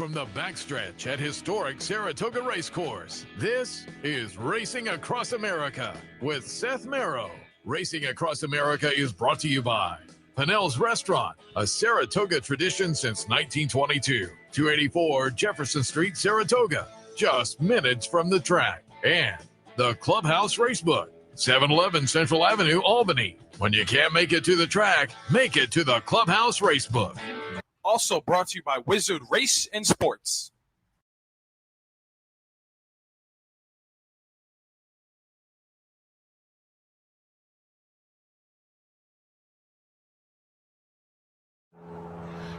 from the backstretch at historic Saratoga Race Course, this is Racing Across America with Seth Merrow. Racing Across America is brought to you by Pinnell's Restaurant, a Saratoga tradition since 1922. 284 Jefferson Street, Saratoga, just minutes from the track. And the Clubhouse Racebook, 711 Central Avenue, Albany. When you can't make it to the track, make it to the Clubhouse Racebook. Also brought to you by Wizard Race and Sports.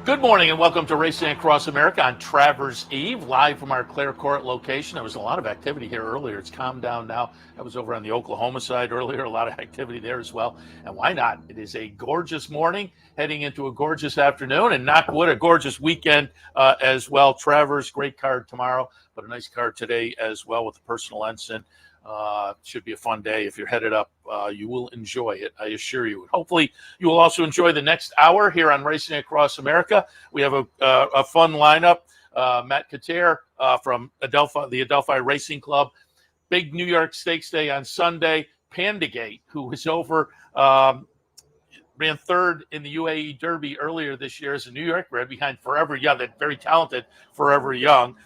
Good morning and welcome to Racing Across America on Travers Eve, live from our Clare Court location. There was a lot of activity here earlier. It's calmed down now. I was over on the Oklahoma side earlier, a lot of activity there as well. And why not? It is a gorgeous morning heading into a gorgeous afternoon, and knock wood, a gorgeous weekend as well. Travers, great card tomorrow, but a nice card today as well with the personal ensign. Should be a fun day. If you're headed up, you will enjoy it, I assure you. Hopefully, you will also enjoy the next hour here on Racing Across America. We have a fun lineup. Matt Cutair from the Adelphi Racing Club. Big New York Stakes Day on Sunday. Pandagate, who was over, ran third in the UAE Derby earlier this year as a New York bred behind Forever Young, that very talented Forever Young.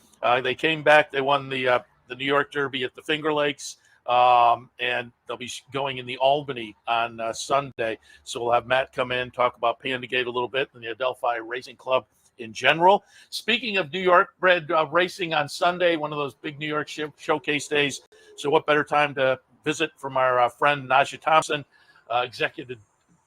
They came back. They won the New York Derby at the Finger Lakes, and they'll be going in the Albany on Sunday. So we'll have Matt come in, talk about Pandagate a little bit and the Adelphi Racing Club in general. Speaking of New York bred racing on Sunday, one of those big New York showcase days. So what better time to visit from our friend Najja Thompson,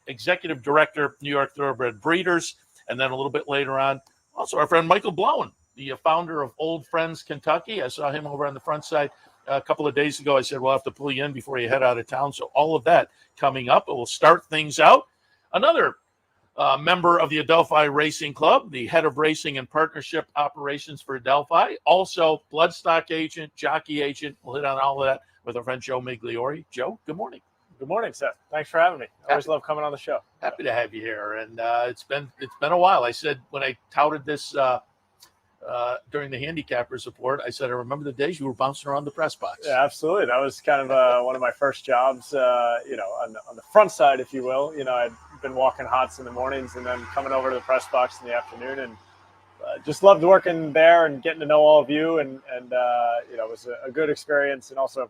executive director, New York Thoroughbred Breeders, and then a little bit later on, also our friend Michael Blowen, the founder of Old Friends Kentucky. I saw him over on the front side a couple of days ago. I said, we'll have to pull you in before you head out of town. So all of that coming up. But we'll start things out. Another member of the Adelphi Racing Club, the head of racing and partnership operations for Adelphi, also bloodstock agent, jockey agent. We'll hit on all of that with our friend Joe Migliore. Joe, good morning. Good morning, Seth. Thanks for having me. I always love coming on the show. Happy to have you here. And it's been a while. I said when I touted this during the handicappers report, I said, I remember the days you were bouncing around the press box. Yeah, absolutely. That was kind of one of my first jobs, on the front side, if you will. I'd been walking hots in the mornings and then coming over to the press box in the afternoon, and just loved working there and getting to know all of you. And it was a good experience, and also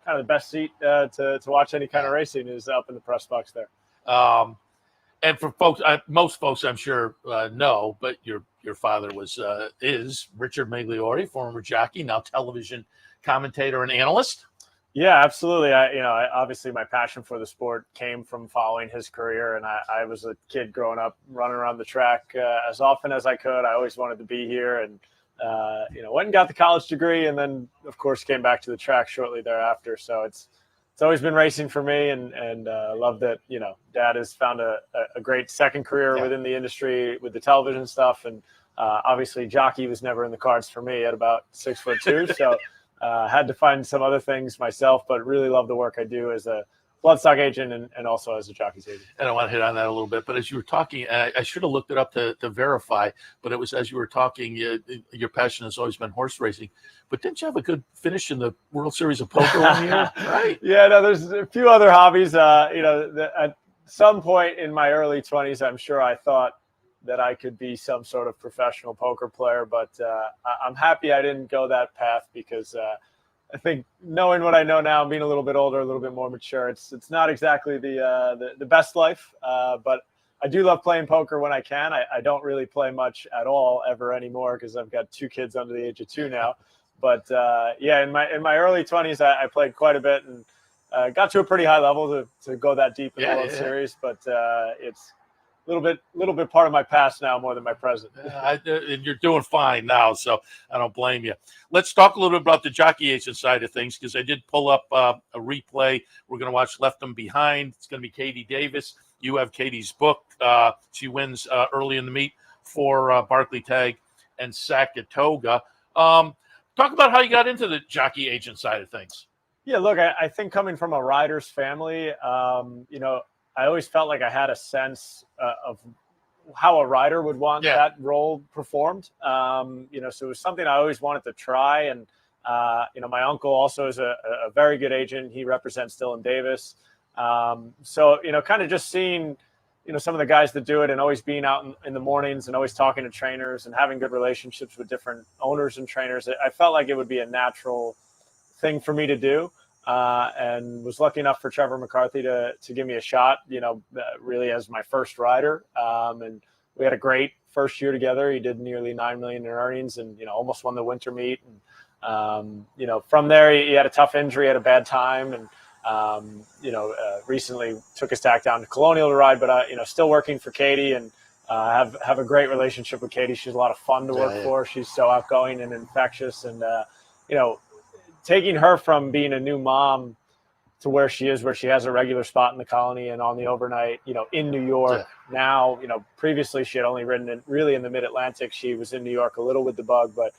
kind of the best seat to watch any kind of racing is up in the press box there. And for folks, most folks I'm sure know, but your father is Richard Migliore, former jockey, now television commentator and analyst. Yeah, absolutely. I obviously my passion for the sport came from following his career, and I was a kid growing up running around the track as often as I could. I always wanted to be here, and went and got the college degree, and then of course came back to the track shortly thereafter. So it's always been racing for me, and love that, Dad has found a great second career within the industry with the television stuff. And obviously jockey was never in the cards for me at about 6'2". So had to find some other things myself, but really love the work I do as a bloodstock agent and also as a jockey's agent. And I want to hit on that a little bit, but as you were talking, I should have looked it up to verify, but it was as you were talking, your passion has always been horse racing. But didn't you have a good finish in the World Series of Poker one year? Right? Yeah, no, there's a few other hobbies. At some point in my early 20s, I'm sure I thought that I could be some sort of professional poker player, but I'm happy I didn't go that path, because I think knowing what I know now, being a little bit older, a little bit more mature, it's not exactly the best life, but I do love playing poker when I can. I don't really play much at all ever anymore, because I've got 2 kids under the age of 2 now. But in my early 20s, I played quite a bit and got to a pretty high level to go that deep in the World Series. But it's a little bit part of my past now more than my present. And you're doing fine now, so I don't blame you. Let's talk a little bit about the jockey agent side of things, because I did pull up a replay. We're going to watch Left Them Behind. It's going to be Katie Davis. You have Katie's book. She wins early in the meet for Barclay Tagg and Saratoga. Talk about how you got into the jockey agent side of things. Yeah, look, I think coming from a rider's family, I always felt like I had a sense of how a rider would want Yeah. that role performed. You know, so it was something I always wanted to try. And, you know, my uncle also is a very good agent. He represents Dylan Davis. So, you know, kind of just seeing, you know, some of the guys that do it and always being out in the mornings and always talking to trainers and having good relationships with different owners and trainers, I felt like it would be a natural thing for me to do. And was lucky enough for Trevor McCarthy to give me a shot, you know, really as my first rider. And we had a great first year together. He did nearly $9 million in earnings and, you know, almost won the winter meet. And, you know, from there, he had a tough injury, had a bad time. And, you know, recently took his tack down to Colonial to ride, but, you know, still working for Katie and have a great relationship with Katie. She's a lot of fun to work for. She's so outgoing and infectious. And, you know, taking her from being a new mom to where she is, where she has a regular spot in the Colony and on the overnight, you know, in New York. Now, you know, previously she had only ridden really in the Mid-Atlantic. She was in New York a little with the bug, but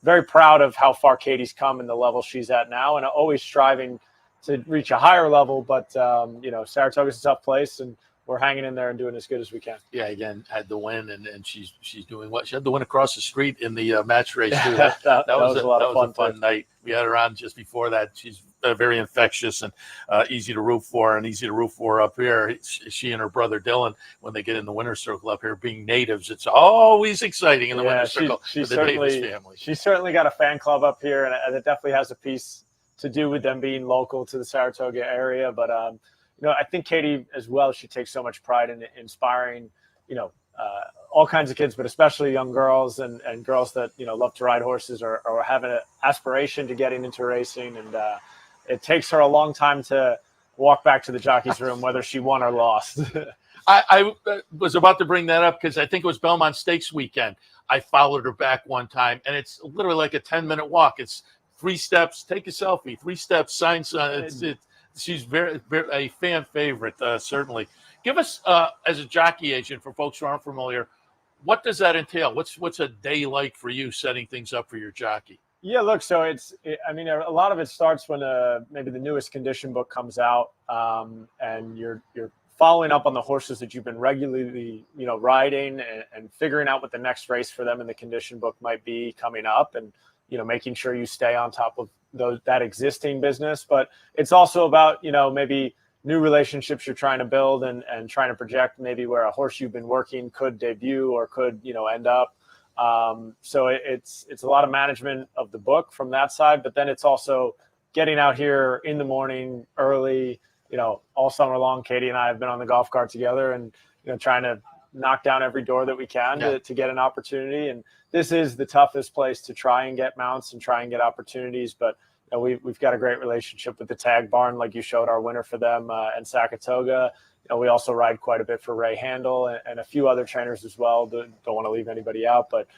very proud of how far Katie's come and the level she's at now, and always striving to reach a higher level. But, you know, Saratoga's a tough place, and we're hanging in there and doing as good as we can. Yeah, again, had the win, and she's doing what? She had the win across the street in the match race, too. That was a fun night. We had her on just before that. She's very infectious and easy to root for, and easy to root for up here. She and her brother Dylan, when they get in the winner's circle up here, being natives, it's always exciting in the winner's circle for the Davis family. She's certainly got a fan club up here, and it definitely has a piece to do with them being local to the Saratoga area. But you know, I think Katie as well, she takes so much pride in inspiring, you know, all kinds of kids, but especially young girls and girls that, you know, love to ride horses or have an aspiration to getting into racing. And it takes her a long time to walk back to the jockey's room, whether she won or lost. I was about to bring that up because I think it was Belmont Stakes weekend. I followed her back one time, and it's literally like a 10-minute walk. It's 3 steps, take a selfie, 3 steps, sign. She's very a fan favorite, certainly. Give us, as a jockey agent, for folks who aren't familiar, what does that entail? What's a day like for you setting things up for your jockey? Yeah, look, so I mean, a lot of it starts when maybe the newest condition book comes out, and you're following up on the horses that you've been regularly, you know, riding and figuring out what the next race for them in the condition book might be coming up, and, you know, making sure you stay on top of that existing business. But it's also about, you know, maybe new relationships you're trying to build and trying to project maybe where a horse you've been working could debut or could, you know, end up. So it's a lot of management of the book from that side, but then it's also getting out here in the morning early, you know, all summer long. Katie and I have been on the golf cart together and, you know, trying to knock down every door that we can to get an opportunity. And this is the toughest place to try and get mounts and try and get opportunities. But, you know, we've got a great relationship with the Tag Barn, like you showed our winner for them, and Saratoga. You know, we also ride quite a bit for Ray Handel and a few other trainers as well. Don't want to leave anybody out, but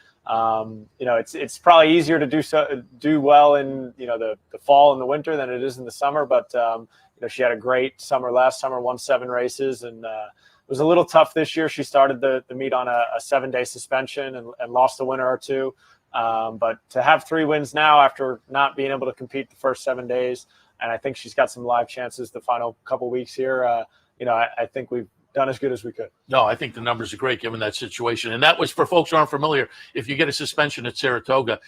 you know, it's probably easier to do well in, you know, the fall and the winter than it is in the summer. But you know, she had a great summer last summer, won 7 races, and it was a little tough this year. She started the meet on a 7-day suspension and lost a winner or two. But to have 3 wins now after not being able to compete the first 7 days, and I think she's got some live chances the final couple weeks here. You know, I think we've done as good as we could. No, I think the numbers are great given that situation. And that was, for folks who aren't familiar, if you get a suspension at Saratoga,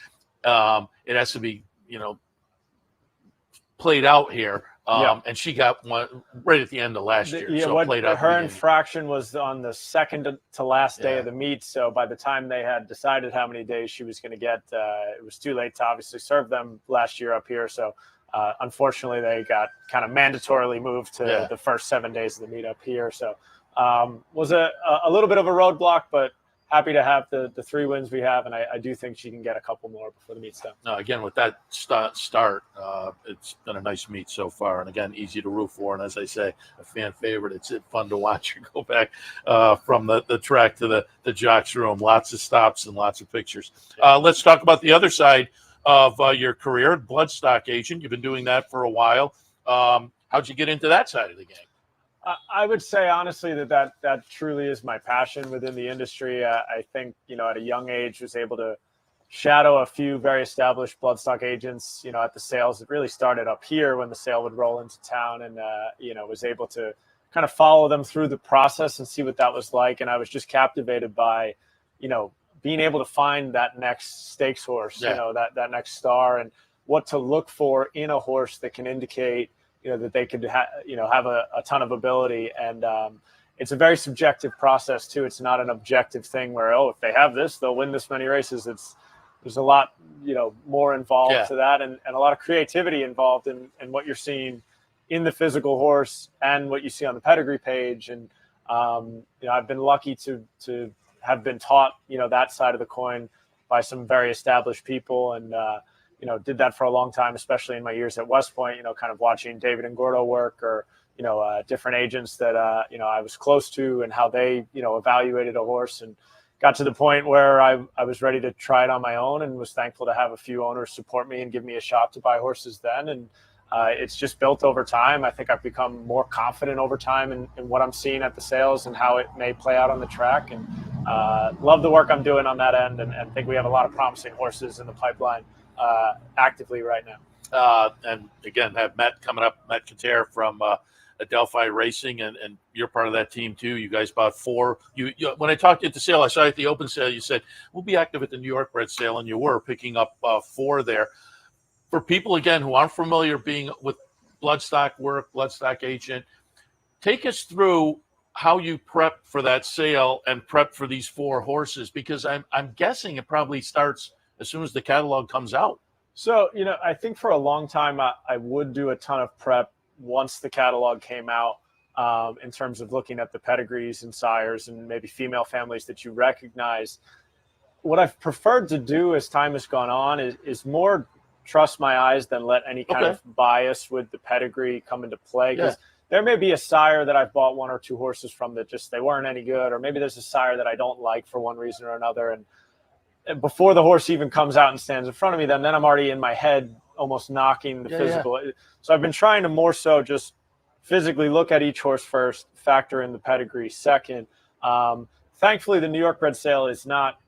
it has to be, you know, played out here. And she got one right at the end of last year. Yeah, so played out. Her infraction was on the second to last day of the meet. So by the time they had decided how many days she was going to get, it was too late to obviously serve them last year up here. So unfortunately, they got kind of mandatorily moved to the first 7 days of the meet up here. So was a little bit of a roadblock, but happy to have the 3 wins we have, and I do think she can get a couple more before the meet's done. No, again, with that start, it's been a nice meet so far, and again, easy to root for, and as I say, a fan favorite. It's fun to watch her go back from the track to the jock's room. Lots of stops and lots of pictures. Let's talk about the other side of your career, bloodstock agent. You've been doing that for a while. How'd you get into that side of the game? I would say honestly that truly is my passion within the industry. I think, you know, at a young age was able to shadow a few very established bloodstock agents, you know, at the sales. It really started up here when the sale would roll into town, and, you know, was able to kind of follow them through the process and see what that was like. And I was just captivated by, being able to find that next stakes horse, that next star, and what to look for in a horse that can indicate, that they could have a ton of ability. And it's a very subjective process too. It's not an objective thing where, if they have this, they'll win this many races. There's a lot, more involved to that, and a lot of creativity involved in what you're seeing in the physical horse and what you see on the pedigree page. And I've been lucky to have been taught, that side of the coin by some very established people, and did that for a long time, especially in my years at West Point, kind of watching David and Gordo work, or different agents that I was close to, and how they evaluated a horse, and got to the point where I was ready to try it on my own, and was thankful to have a few owners support me and give me a shot to buy horses then. And it's just built over time. I think I've become more confident over time in what I'm seeing at the sales and how it may play out on the track, and love the work I'm doing on that end, and think we have a lot of promising horses in the pipeline actively right now. And again, have Matt coming up, Matt Cutair from Adelphi Racing, and you're part of that team too. You guys bought 4. You when I talked to you at the sale, I saw you at the open sale, you said we'll be active at the New York Breds sale, and you were picking up 4 there. For people again who aren't familiar being with bloodstock work, bloodstock agent, take us through how you prep for that sale and prep for these 4 horses, because I'm guessing it probably starts as soon as the catalog comes out. So, I think for a long time I would do a ton of prep once the catalog came out, in terms of looking at the pedigrees and sires and maybe female families that you recognize. What I've preferred to do as time has gone on is more trust my eyes than let any kind of bias with the pedigree come into play. Because there may be a sire that I've bought 1 or 2 horses from that just, they weren't any good, or maybe there's a sire that I don't like for one reason or another. And before the horse even comes out and stands in front of me, then I'm already in my head almost knocking the physical. So I've been trying to more so just physically look at each horse first, factor in the pedigree second. Thankfully, the New York Bred sale is not,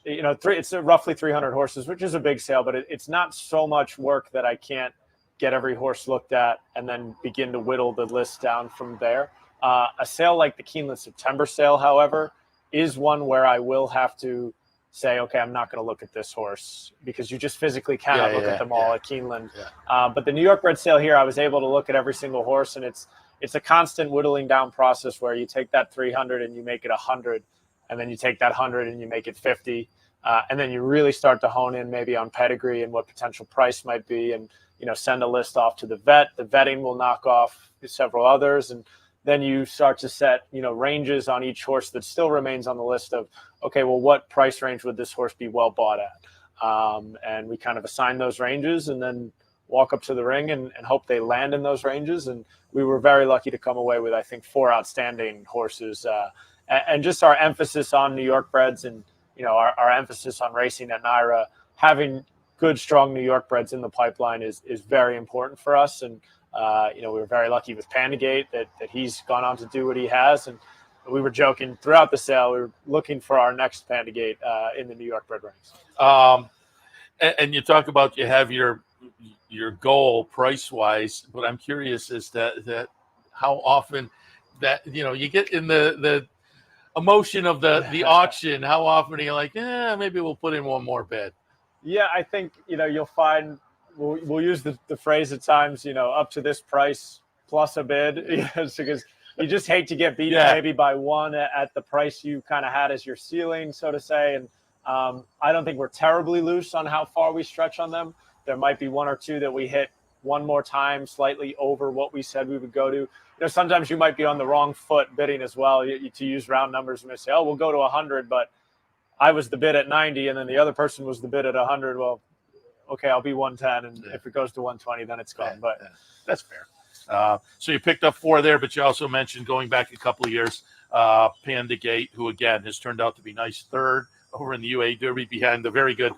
it's roughly 300 horses, which is a big sale, but it's not so much work that I can't get every horse looked at and then begin to whittle the list down from there. A sale like the Keeneland September sale, however, is one where I will have to say, okay, I'm not going to look at this horse, because you just physically cannot look at them all at Keeneland. But the New York Bred sale here, I was able to look at every single horse, and it's a constant whittling down process where you take that 300 and you make it 100, and then you take that 100 and you make it 50, and then you really start to hone in maybe on pedigree and what potential price might be, and send a list off to the vet. The vetting will knock off several others, and then you start to set, ranges on each horse that still remains on the list of, okay, well, what price range would this horse be well bought at? And we kind of assign those ranges and then walk up to the ring and hope they land in those ranges. And we were very lucky to come away with, I think, 4 outstanding horses. And just our emphasis on New York Breds, and, our emphasis on racing at NYRA, having good, strong New York Breds in the pipeline is very important for us. And, we were very lucky with Pandagate that he's gone on to do what he has. And we were joking throughout the sale, we were looking for our next Pandagate in the New York Bred ranks. And you talk about you have your goal price wise, but I'm curious as that how often that you get in the emotion of the auction. How often are you like, maybe we'll put in one more bid? Yeah, I think you'll find we'll use the phrase at times, up to this price plus a bid, because you just hate to get beat maybe by one at the price you kind of had as your ceiling, so to say. And I don't think we're terribly loose on how far we stretch on them. There might be 1 or 2 that we hit one more time, slightly over what we said we would go to. Sometimes you might be on the wrong foot bidding as well. To use round numbers, and say, we'll go to 100, but I was the bid at 90, and then the other person was the bid at 100. Well, okay, I'll be 110, and if it goes to 120, then it's gone. But that's fair. So you picked up 4 there, but you also mentioned going back a couple of years, Pandagate, who again has turned out to be nice third over in the UA Derby behind the very good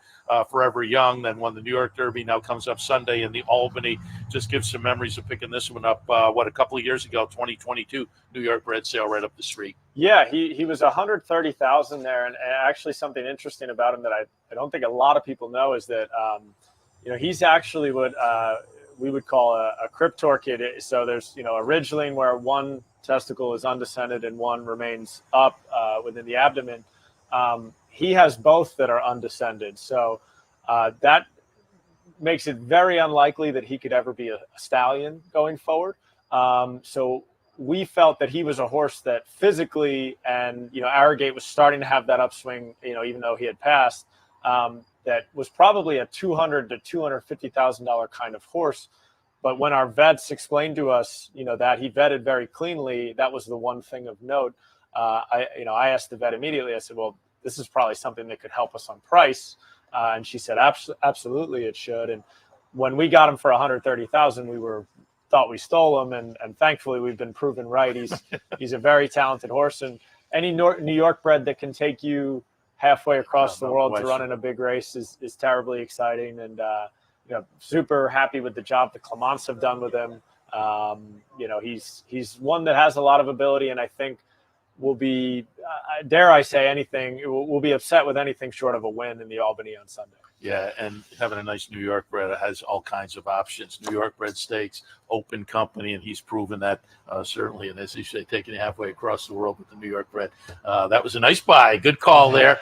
Forever Young, then won the New York Derby, now comes up Sunday in the Albany. Just gives some memories of picking this one up, a couple of years ago, 2022 New York Bred sale right up the street. Yeah, he was 130,000 there, and actually something interesting about him that I don't think a lot of people know is that he's actually what we would call a cryptor kid. So there's, a ridgeline where one testicle is undescended and one remains up within the abdomen. He has both that are undescended. So that makes it very unlikely that he could ever be a stallion going forward. So we felt that he was a horse that physically, and, Arrogate was starting to have that upswing, even though he had passed, that was probably a $200,000 to $250,000 kind of horse. But when our vets explained to us, that he vetted very cleanly, that was the one thing of note. I asked the vet immediately. I said, well, this is probably something that could help us on price. And she said, absolutely, it should. And when we got him for $130,000, we thought we stole him, and thankfully we've been proven right. He's a very talented horse, and any New York bred that can take you halfway across the world to run in a big race is terribly exciting. And super happy with the job the Clements have done with him. He's one that has a lot of ability, and I think will be, dare I say anything, we'll be upset with anything short of a win in the Albany on Sunday. Yeah, and having a nice New York bred has all kinds of options. New York bred stakes, open company, and he's proven that certainly. And as you say, taking it halfway across the world with the New York bred. That was a nice buy. Good call there.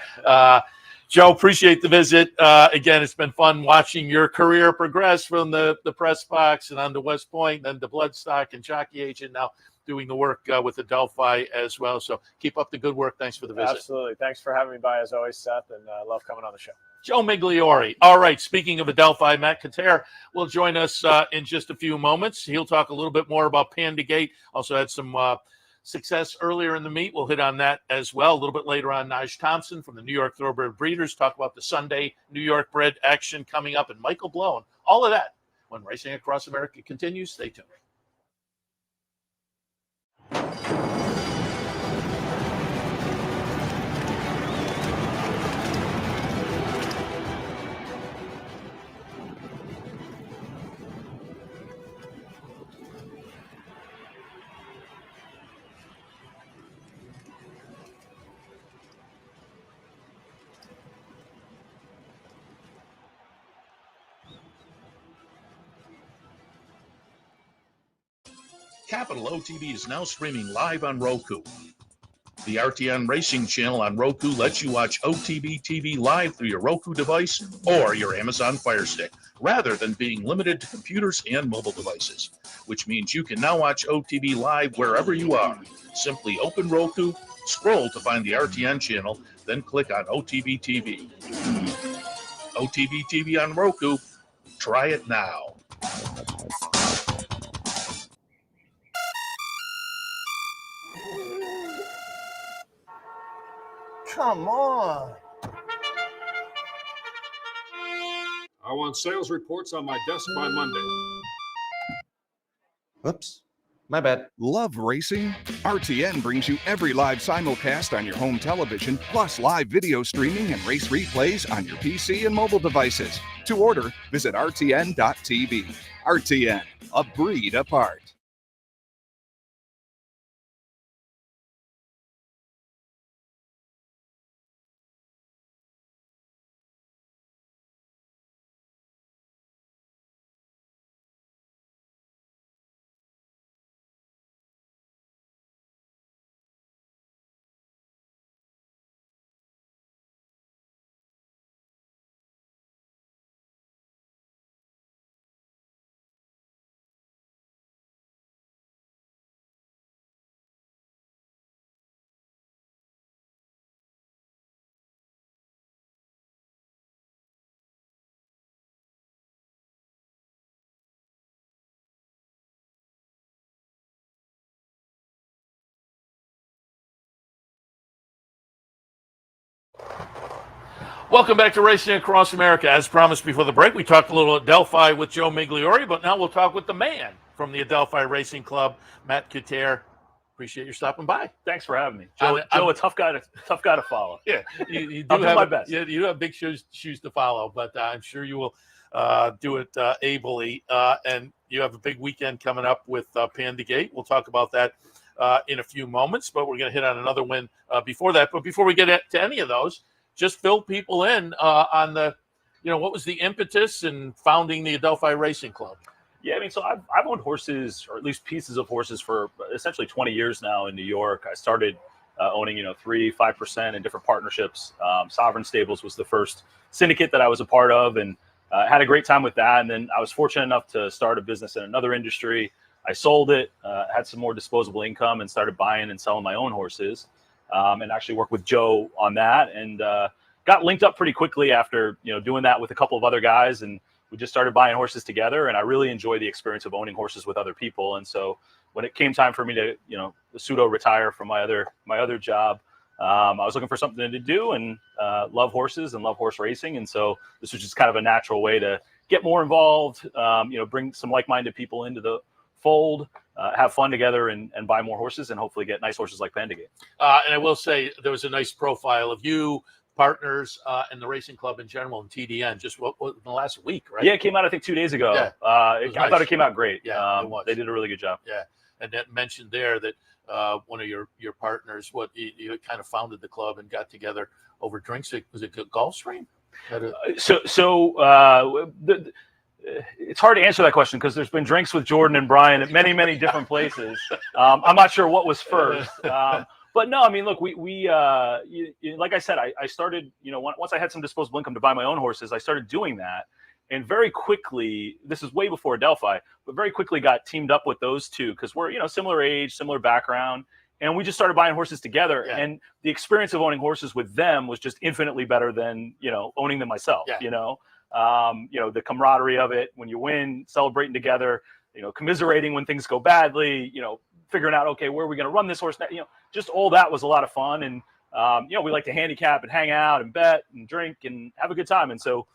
Joe, appreciate the visit. Again, it's been fun watching your career progress from the press box and on to West Point, then to Bloodstock and Jockey Agent, now doing the work with Adelphi as well. So keep up the good work. Thanks for the visit. Absolutely. Thanks for having me by, as always, Seth, and I love coming on the show. Joe Migliore. All right, speaking of Adelphi, Matt Cutair will join us in just a few moments. He'll talk a little bit more about Panda Gate. Also had some success earlier in the meet. We'll hit on that as well. A little bit later on, Najja Thompson from the New York Thoroughbred Breeders, talk about the Sunday New York bred action coming up, and Michael Blowen. All of that when Racing Across America continues. Stay tuned. Capital OTB is now streaming live on Roku. The RTN Racing channel on Roku lets you watch OTB TV live through your Roku device or your Amazon Fire Stick, rather than being limited to computers and mobile devices, which means you can now watch OTB live wherever you are. Simply open Roku, scroll to find the RTN channel, then click on OTB TV. OTB TV on Roku. Try it now. Come on. I want sales reports on my desk by Monday. Oops. My bad. Love racing? RTN brings you every live simulcast on your home television, plus live video streaming and race replays on your PC and mobile devices. To order, visit rtn.tv. RTN, a breed apart. Welcome back to Racing Across America. As promised before the break, we talked a little Adelphi with Joe Migliore, but now we'll talk with the man from the Adelphi Racing Club, Matt Cutair. Appreciate your stopping by. Thanks for having me, Joe. Joe, a tough guy to follow. Yeah, you do I'll do have my best. You have big shoes to follow, but I'm sure you will do it ably. And you have a big weekend coming up with Panda Gate. We'll talk about that in a few moments, but we're going to hit on another win before that. But before we get to any of those, just fill people in on the, what was the impetus in founding the Adelphi Racing Club? Yeah, I mean, so I've owned horses, or at least pieces of horses, for essentially 20 years now in New York. I started owning, 3-5% in different partnerships. Sovereign Stables was the first syndicate that I was a part of, and had a great time with that. And then I was fortunate enough to start a business in another industry. I sold it, had some more disposable income, and started buying and selling my own horses, and actually worked with Joe on that, and got linked up pretty quickly after doing that with a couple of other guys, and we just started buying horses together. And I really enjoy the experience of owning horses with other people. And so when it came time for me to pseudo retire from my other job, I was looking for something to do, and love horses and love horse racing. And so this was just kind of a natural way to get more involved, bring some like-minded people into the fold, have fun together, and buy more horses, and hopefully get nice horses like Pandegate. And I will say there was a nice profile of you, partners, and the racing club in general, and TDN, just what in the last week, right? Yeah, it came out, I think, 2 days ago. Yeah, I thought it came out great. Yeah, it was. They did a really good job. Yeah, and that mentioned there that one of your partners, you kind of founded the club and got together over drinks. Was it Gulfstream? It's hard to answer that question because there's been drinks with Jordan and Brian at many, many different places. I'm not sure what was first. But no, I mean, look, we like I said, I started, once I had some disposable income to buy my own horses, I started doing that. And very quickly, this is way before Adelphi, but very quickly got teamed up with those two because we're, similar age, similar background. And we just started buying horses together. Yeah. And the experience of owning horses with them was just infinitely better than, owning them myself, the camaraderie of it, when you win, celebrating together, commiserating when things go badly, figuring out, okay, where are we going to run this horse now? Just all that was a lot of fun. And, we like to handicap and hang out and bet and drink and have a good time. And so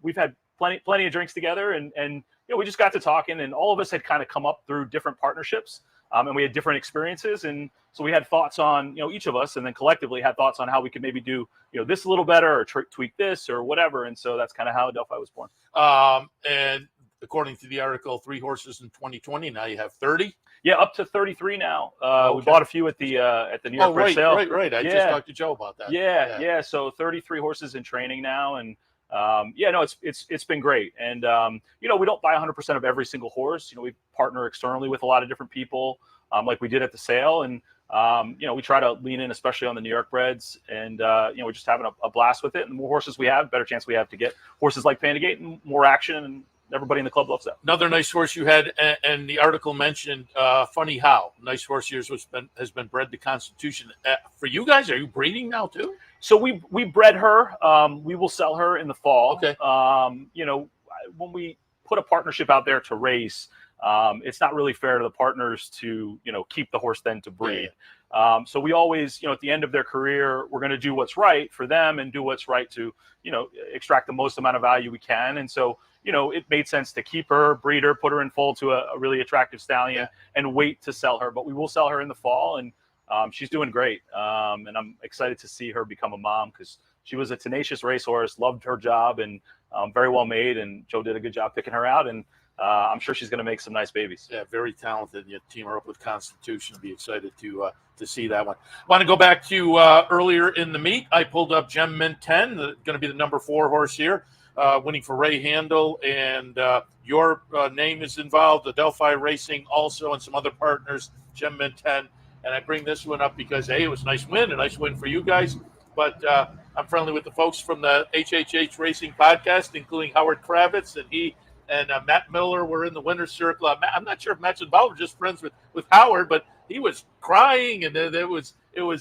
we've had plenty of drinks together, and we just got to talking, and all of us had kind of come up through different partnerships, and we had different experiences. And so we had thoughts on, each of us, and then collectively had thoughts on how we could maybe do, this a little better, or tweak this or whatever. And so that's kind of how Adelphi was born. And according to the article, 3 horses in 2020. Now you have 30. Yeah, up to 33 now. We bought a few at the New York Breds sale. Right. I just talked to Joe about that. Yeah. So 33 horses in training now, and it's been great. And we don't buy 100% of every single horse. We partner externally with a lot of different people, like we did at the sale, and we try to lean in, especially on the New York Breds, and we're just having a blast with it. And the more horses we have, better chance we have to get horses like Pandegate and more action, and everybody in the club loves that. Another nice horse you had, and the article mentioned Funny How. Nice horse yours has been bred to Constitution. For you guys, are you breeding now too? So we bred her. We will sell her in the fall. Okay. When we put a partnership out there to race, it's not really fair to the partners to keep the horse then to breed. Yeah. So we always, at the end of their career, we're going to do what's right for them and do what's right to extract the most amount of value we can. And so it made sense to keep her, breed her, put her in foal to a really attractive stallion, and wait to sell her. But we will sell her in the fall, and she's doing great. And I'm excited to see her become a mom, because she was a tenacious racehorse, loved her job, and very well made. And Joe did a good job picking her out. And I'm sure she's going to make some nice babies. Yeah, very talented. You team her up with Constitution. Be excited to see that one. I want to go back to earlier in the meet. I pulled up Gem Mint 10, going to be the number 4 horse here, winning for Ray Handel, and your name is involved. Adelphi Racing also, and some other partners. Gem Mint 10, and I bring this one up because it was a nice win for you guys. But I'm friendly with the folks from the HHH Racing podcast, including Howard Kravitz, and he and Matt Miller were in the winner's circle. I'm not sure if Matt's involved or just friends with Howard, but he was crying, and it was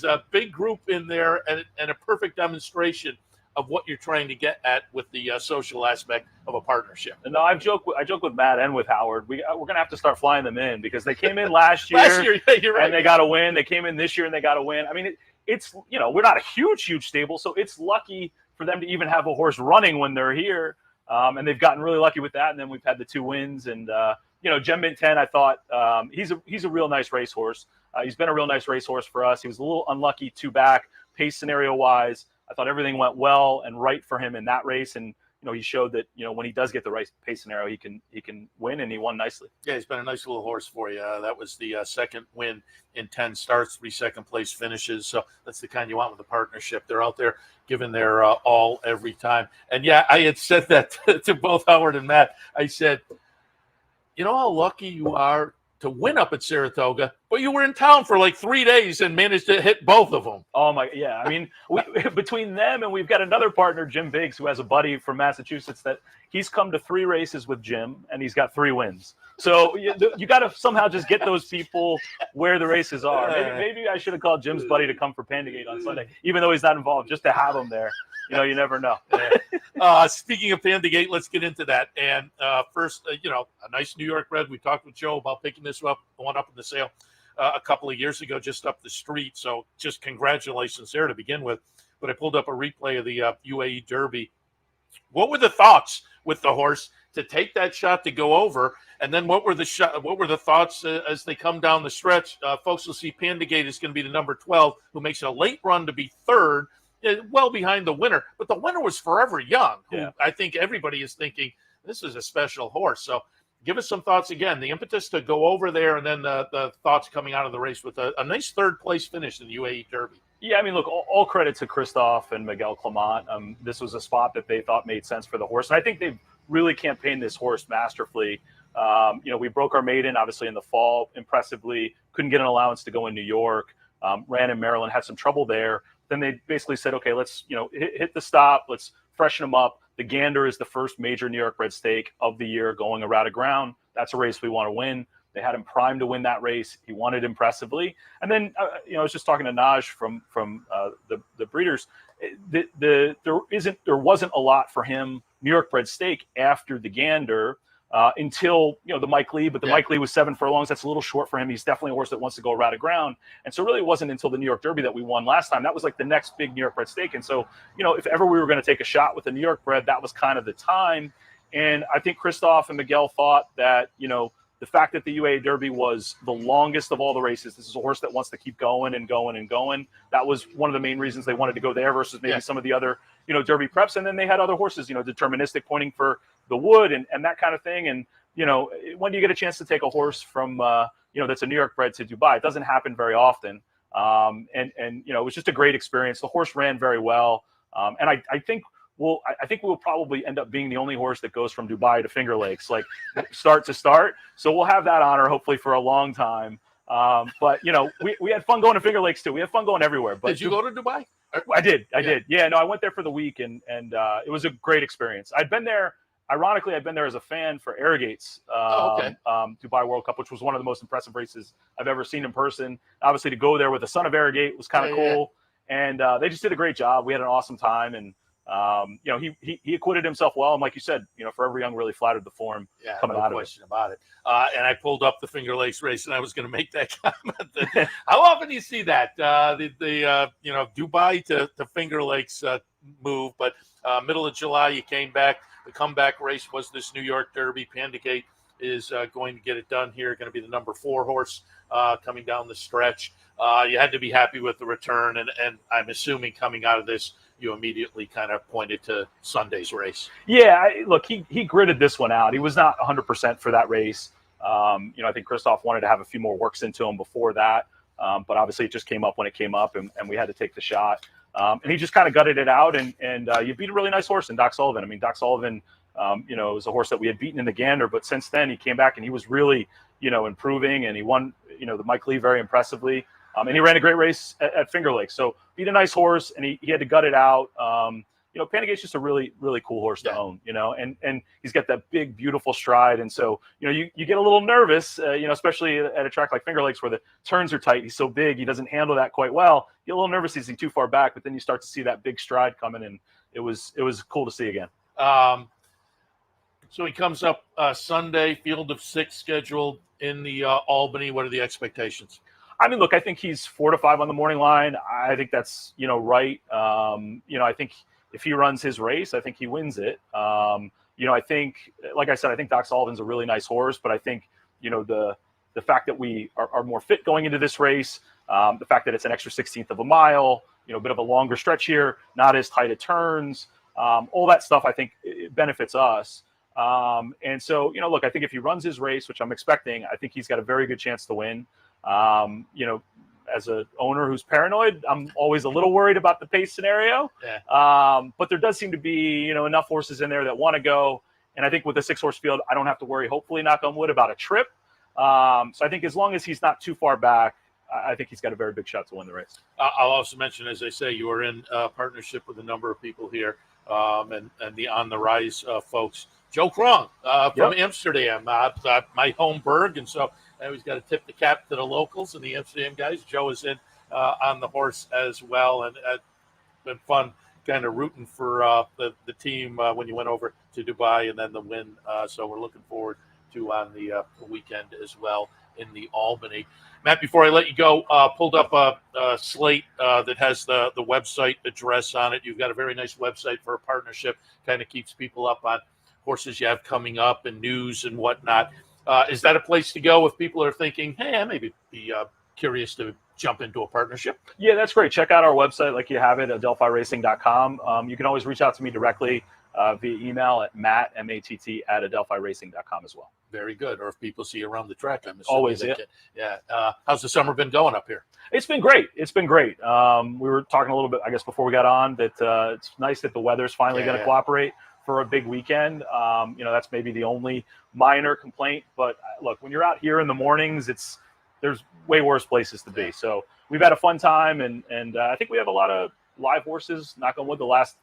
a big group in there, and a perfect demonstration of what you're trying to get at with the social aspect of a partnership. No, I joke with Matt and with Howard. We're going to have to start flying them in, because they came in last year, you're right, and they got a win. They came in this year and they got a win. I mean, it's we're not a huge stable, so it's lucky for them to even have a horse running when they're here. And they've gotten really lucky with that. And then we've had the 2 wins. And, Gem Mint 10, I thought he's a real nice racehorse. He's been a real nice racehorse for us. He was a little unlucky 2 back, pace scenario-wise. I thought everything went well and right for him in that race. And, he showed that, when he does get the right pace scenario, he can win, and he won nicely. Yeah, he's been a nice little horse for you. That was the second win in 10 starts, 3 second-place finishes. So that's the kind you want with a partnership. They're out there giving their all every time. And, yeah, I had said that to both Howard and Matt. I said, you know how lucky you are to win up at Saratoga, but you were in town for like 3 days and managed to hit both of them. Oh my, yeah. I mean, between them and we've got another partner, Jim Biggs, who has a buddy from Massachusetts that he's come to 3 races with Jim and he's got 3 wins. So you got to somehow just get those people where the races are. Maybe I should have called Jim's buddy to come for Pandagate on Sunday, even though he's not involved, just to have him there. You know, you never know. Speaking of Pandagate, let's get into that. And first, a nice New York Bred. We talked with Joe about picking this one up in the sale a couple of years ago, just up the street. So just congratulations there to begin with. But I pulled up a replay of the UAE Derby. What were the thoughts with the horse to take that shot to go over? And then what were the thoughts as they come down the stretch? Folks will see Pandagate is going to be the number 12, who makes a late run to be third, well behind the winner. But the winner was Forever Young, who I think everybody is thinking, this is a special horse. So give us some thoughts again, the impetus to go over there, and then the thoughts coming out of the race with a nice third-place finish in the UAE Derby. Yeah, I mean, look, all credit to Christophe and Miguel Clement. This was a spot that they thought made sense for the horse. And I think they've really campaigned this horse masterfully. We broke our maiden, obviously, in the fall impressively. Couldn't get an allowance to go in New York. Ran in Maryland, had some trouble there. Then they basically said, okay, let's hit the stop. Let's freshen them up. The Gander is the first major New York Bred stake of the year going around ground. That's a race we want to win. They had him primed to win that race. He won it impressively. And then, I was just talking to Naj from the breeders. There wasn't a lot for him New York Bred stake after the Gander until the Mike Lee. But the Mike Lee was 7 furlongs. That's a little short for him. He's definitely a horse that wants to go around ground. And so really it wasn't until the New York Derby that we won last time. That was like the next big New York Bred stake. And so if ever we were going to take a shot with the New York Bred, that was kind of the time. And I think Christophe and Miguel thought that the fact that the UAE Derby was the longest of all the races, this is a horse that wants to keep going and going and going. That was one of the main reasons they wanted to go there versus maybe some of the other, Derby preps. And then they had other horses, deterministic, pointing for the wood and that kind of thing. And, when do you get a chance to take a horse from, that's a New York Bred to Dubai? It doesn't happen very often. It was just a great experience. The horse ran very well. And I think we'll probably end up being the only horse that goes from Dubai to Finger Lakes, like start to start. So we'll have that honor hopefully for a long time. But we had fun going to Finger Lakes too. We had fun going everywhere. But did you go to Dubai? I did. Yeah, no, I went there for the week and it was a great experience. I'd been there as a fan for Arrogate's Dubai World Cup, which was one of the most impressive races I've ever seen in person. Obviously to go there with the son of Arrogate was kind of cool. Yeah. And they just did a great job. We had an awesome time, and he acquitted himself well, and like you said, Forever Young really flattered the form coming out of it. No question about it. And I pulled up the Finger Lakes race, and I was going to make that comment. How often do you see that Dubai to Finger Lakes move? But middle of July, you came back. The comeback race was this New York Derby. Pandagate is going to get it done here. Going to be the number 4 horse coming down the stretch. You had to be happy with the return, and I'm assuming coming out of this, you immediately kind of pointed to Sunday's race. Yeah, look, he gritted this one out. He was not 100% for that race. I think Christophe wanted to have a few more works into him before that, but obviously it just came up when it came up, and we had to take the shot. And he just kind of gutted it out, and you beat a really nice horse in Doc Sullivan. I mean, Doc Sullivan, was a horse that we had beaten in the Gander, but since then he came back and he was really, improving, and he won, the Mike Lee very impressively. And he ran a great race at Finger Lakes. So beat a nice horse, and he had to gut it out. Pandagate's just a really, really cool horse to own, and he's got that big, beautiful stride. And so, you get a little nervous, especially at a track like Finger Lakes where the turns are tight. He's so big, he doesn't handle that quite well. You get a little nervous, he's too far back, but then you start to see that big stride coming, and it was cool to see again. So he comes up Sunday, field of 6 scheduled in the Albany. What are the expectations? I mean, look, I think he's 4 to 5 on the morning line. I think that's, right. I think if he runs his race, I think he wins it. I think, like I said, I think Doc Sullivan's a really nice horse, but I think, the fact that we are more fit going into this race, the fact that it's an extra 16th of a mile, a bit of a longer stretch here, not as tight at turns, all that stuff, I think it benefits us. And so, look, I think if he runs his race, which I'm expecting, I think he's got a very good chance to win. As an owner who's paranoid, I'm always a little worried about the pace scenario. Yeah. But there does seem to be, enough horses in there that want to go. And I think with the 6-horse field, I don't have to worry, hopefully, knock on wood, about a trip. So I think as long as he's not too far back, I think he's got a very big shot to win the race. I'll also mention, as I say, you are in partnership with a number of people here, and the On the Rise folks. Joe Krong from Amsterdam, my home burg, and so I always got to tip the cap to the locals and the Amsterdam guys. Joe is in on the horse as well, and it's been fun kind of rooting for the team when you went over to Dubai and then the win. So we're looking forward to on the weekend as well in the Albany. Matt, before I let you go, pulled up a slate that has the website address on it. You've got a very nice website for a partnership, kind of keeps people up on horses you have coming up and news and whatnot. Is that a place to go if people are thinking, hey, I may be curious to jump into a partnership? Yeah, that's great. Check out our website like you have it, adelphiracing.com. You can always reach out to me directly via email at matt, M-A-T-T, at adelphiracing.com as well. Very good. Or if people see you around the track, I'm assuming. Always, yeah. How's the summer been going up here? It's been great. We were talking a little bit, I guess, before we got on, that it's nice that the weather's finally going to cooperate for a big weekend. That's maybe the only minor complaint. But look, when you're out here in the mornings, there's way worse places to be. So we've had a fun time, and I think we have a lot of live horses, knock on wood, the last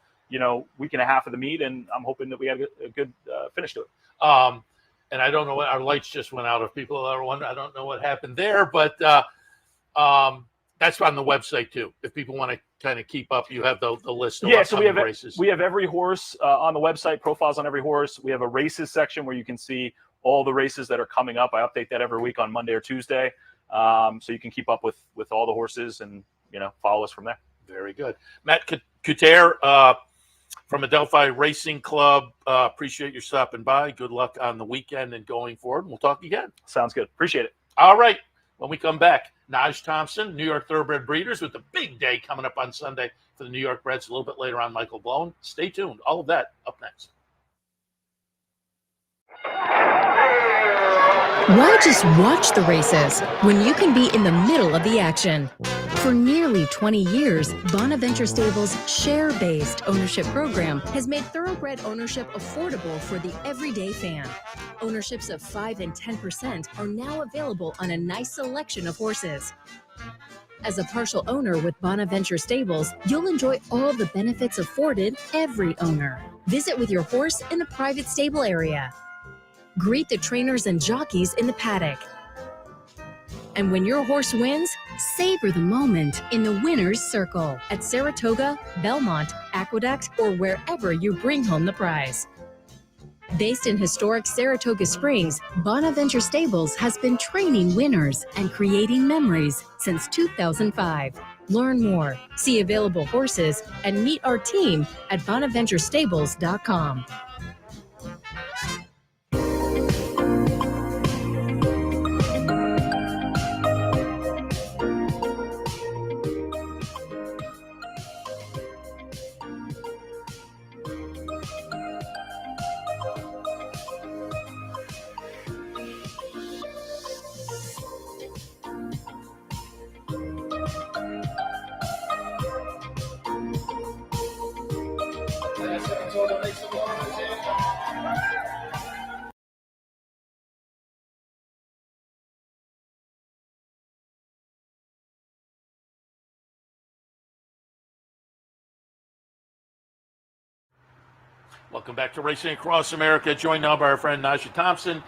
week and a half of the meet, and I'm hoping that we have a good finish to it. And I don't know what, our lights just went out. If people are wondering, I don't know what happened there, but that's on the website too. If people want to kind of keep up, you have the list of upcoming races. We have every horse on the website, profiles on every horse. We have a races section where you can see all the races that are coming up. I update that every week on Monday or Tuesday, so you can keep up with all the horses and follow us from there. Very good. Matt Cutair from Adelphi Racing Club. Appreciate your stopping by. Good luck on the weekend and going forward. We'll talk again. Sounds good. Appreciate it. All right. When we come back, Najja Thompson, New York Thoroughbred Breeders, with the big day coming up on Sunday for the New York Breds. A little bit later on, Michael Blowen. Stay tuned. All of that up next. Why just watch the races when you can be in the middle of the action? For nearly 20 years, Bonaventure Stables' share-based ownership program has made thoroughbred ownership affordable for the everyday fan. Ownerships of 5 and 10% are now available on a nice selection of horses. As a partial owner with Bonaventure Stables, you'll enjoy all the benefits afforded every owner. Visit with your horse in the private stable area. Greet the trainers and jockeys in the paddock. And when your horse wins, savor the moment in the winner's circle at Saratoga, Belmont, Aqueduct, or wherever you bring home the prize. Based in historic Saratoga Springs, Bonaventure Stables has been training winners and creating memories since 2005. Learn more, see available horses, and meet our team at bonaventurestables.com. Welcome back to Racing Across America. Joined now by our friend Najja Thompson,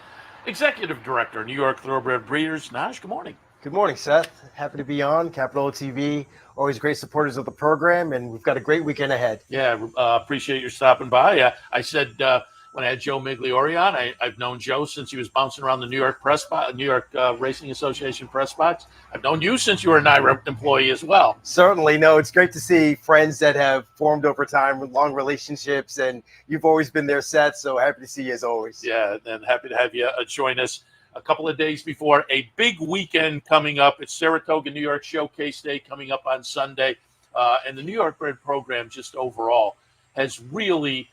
Executive Director, New York Thoroughbred Breeders. Naj, good morning. Good morning, Seth. Happy to be on Capital TV. Always great supporters of the program, and we've got a great weekend ahead. Yeah, appreciate your stopping by. I said when I had Joe Migliore on, I've known Joe since he was bouncing around the New York Racing Association press box. I've known you since you were an NYREP employee as well. Certainly. No, it's great to see friends that have formed over time with long relationships, and you've always been there, Seth, so happy to see you as always. Yeah, and happy to have you join us a couple of days before a big weekend coming up. It's Saratoga, New York Showcase Day coming up on Sunday. And the New York Bred program just overall has really,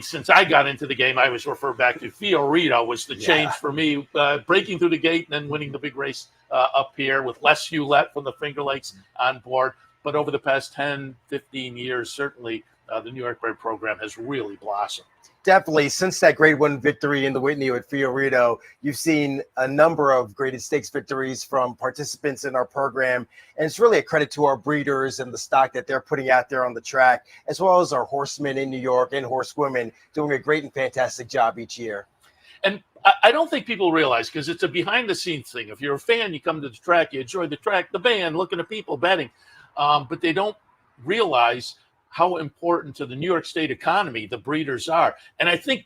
since I got into the game, I always refer back to Fiorito was the change for me, breaking through the gate and then winning the big race up here with Les Hewlett from the Finger Lakes on board. But over the past 10, 15 years, certainly the New York Bred program has really blossomed. Definitely. Since that grade 1 victory in the Whitney at Fiorito, you've seen a number of graded stakes victories from participants in our program. And it's really a credit to our breeders and the stock that they're putting out there on the track, as well as our horsemen in New York and horsewomen doing a great and fantastic job each year. And I don't think people realize, because it's a behind-the-scenes thing. If you're a fan, you come to the track, you enjoy the track, the band, looking at people betting. But they don't realize how important to the New York State economy the breeders are. And I think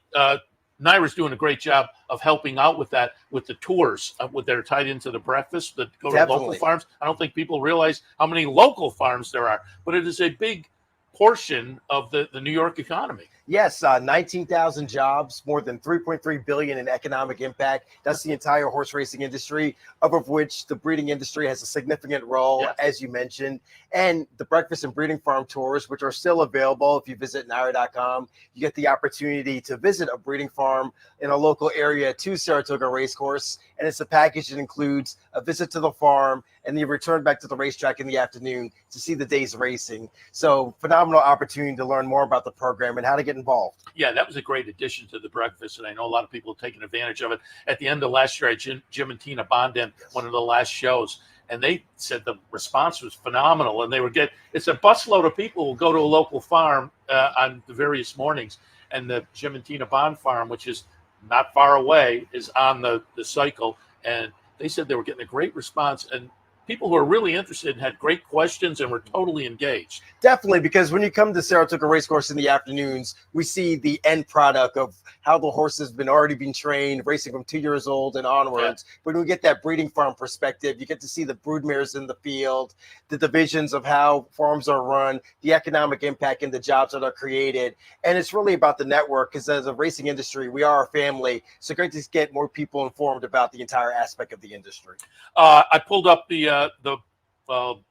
Naira's doing a great job of helping out with that, with the tours that are tied into the breakfast that go to local farms. I don't think people realize how many local farms there are, but it is a big portion of the New York economy. Yes, 19,000 jobs, more than $3.3 billion in economic impact. That's the entire horse racing industry, of which the breeding industry has a significant role, as you mentioned. And the breakfast and breeding farm tours, which are still available. If you visit Naira.com, you get the opportunity to visit a breeding farm in a local area to Saratoga Race Course. And it's a package that includes a visit to the farm and then you return back to the racetrack in the afternoon to see the day's racing. So phenomenal opportunity to learn more about the program and how to get involved. Yeah, that was a great addition to the breakfast, and I know a lot of people have taken advantage of it. At the end of last year, I had Jim and Tina Bond in one of the last shows, and they said the response was phenomenal, and it's a busload of people will go to a local farm on the various mornings, and the Jim and Tina Bond farm, which is not far away, is on the cycle, and they said they were getting a great response, and people who are really interested had great questions and were totally engaged. Definitely, because when you come to Saratoga Race Course in the afternoons, we see the end product of how the horse has already been trained, racing from 2 years old and onwards. Yeah. But when we get that breeding farm perspective, you get to see the broodmares in the field, the divisions of how farms are run, the economic impact and the jobs that are created. And it's really about the network, because as a racing industry, we are a family. So great to get more people informed about the entire aspect of the industry. I pulled up the